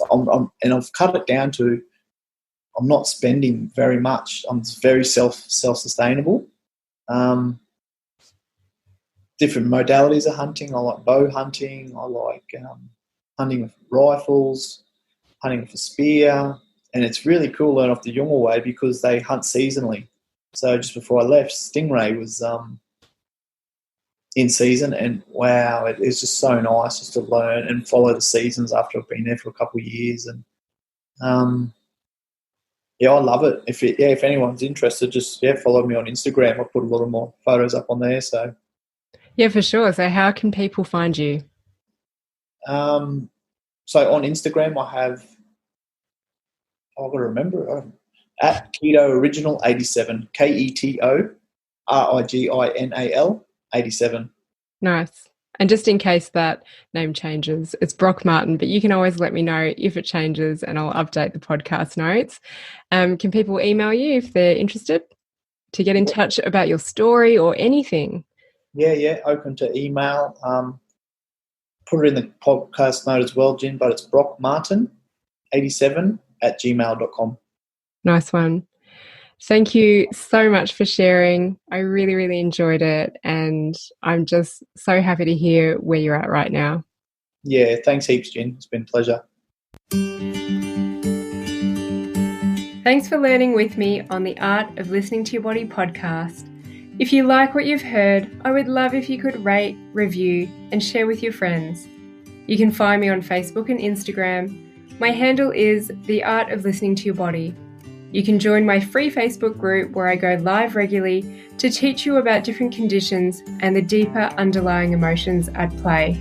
And I've cut it down to I'm not spending very much. I'm very self-sustainable. Different modalities of hunting. I like bow hunting. I like hunting with rifles, hunting with a spear. And it's really cool learning off the Yolngu way because they hunt seasonally. So just before I left, stingray was in season, and wow, it is just so nice just to learn and follow the seasons after I've been there for a couple of years. And I love it. If anyone's interested, just follow me on Instagram. I'll put a lot of more photos up on there. So yeah, for sure. So how can people find you? So on Instagram, I have. I've got to remember at Keto Original 87, KETO RIGINAL 87. Nice. And just in case that name changes, it's Broc Martin, but you can always let me know if it changes and I'll update the podcast notes. Can people email you if they're interested to get in touch about your story or anything? Yeah, open to email. Put it in the podcast note as well, Jen, but it's Broc Martin 87 at gmail.com. Nice one. Thank you so much for sharing. I really, really enjoyed it, and I'm just so happy to hear where you're at right now. Yeah, thanks heaps, Jen. It's been a pleasure. Thanks for learning with me on the Art of Listening to Your Body podcast. If you like what you've heard, I would love if you could rate, review, and share with your friends. You can find me on Facebook and Instagram. My handle is The Art of Listening to Your Body. You can join my free Facebook group where I go live regularly to teach you about different conditions and the deeper underlying emotions at play.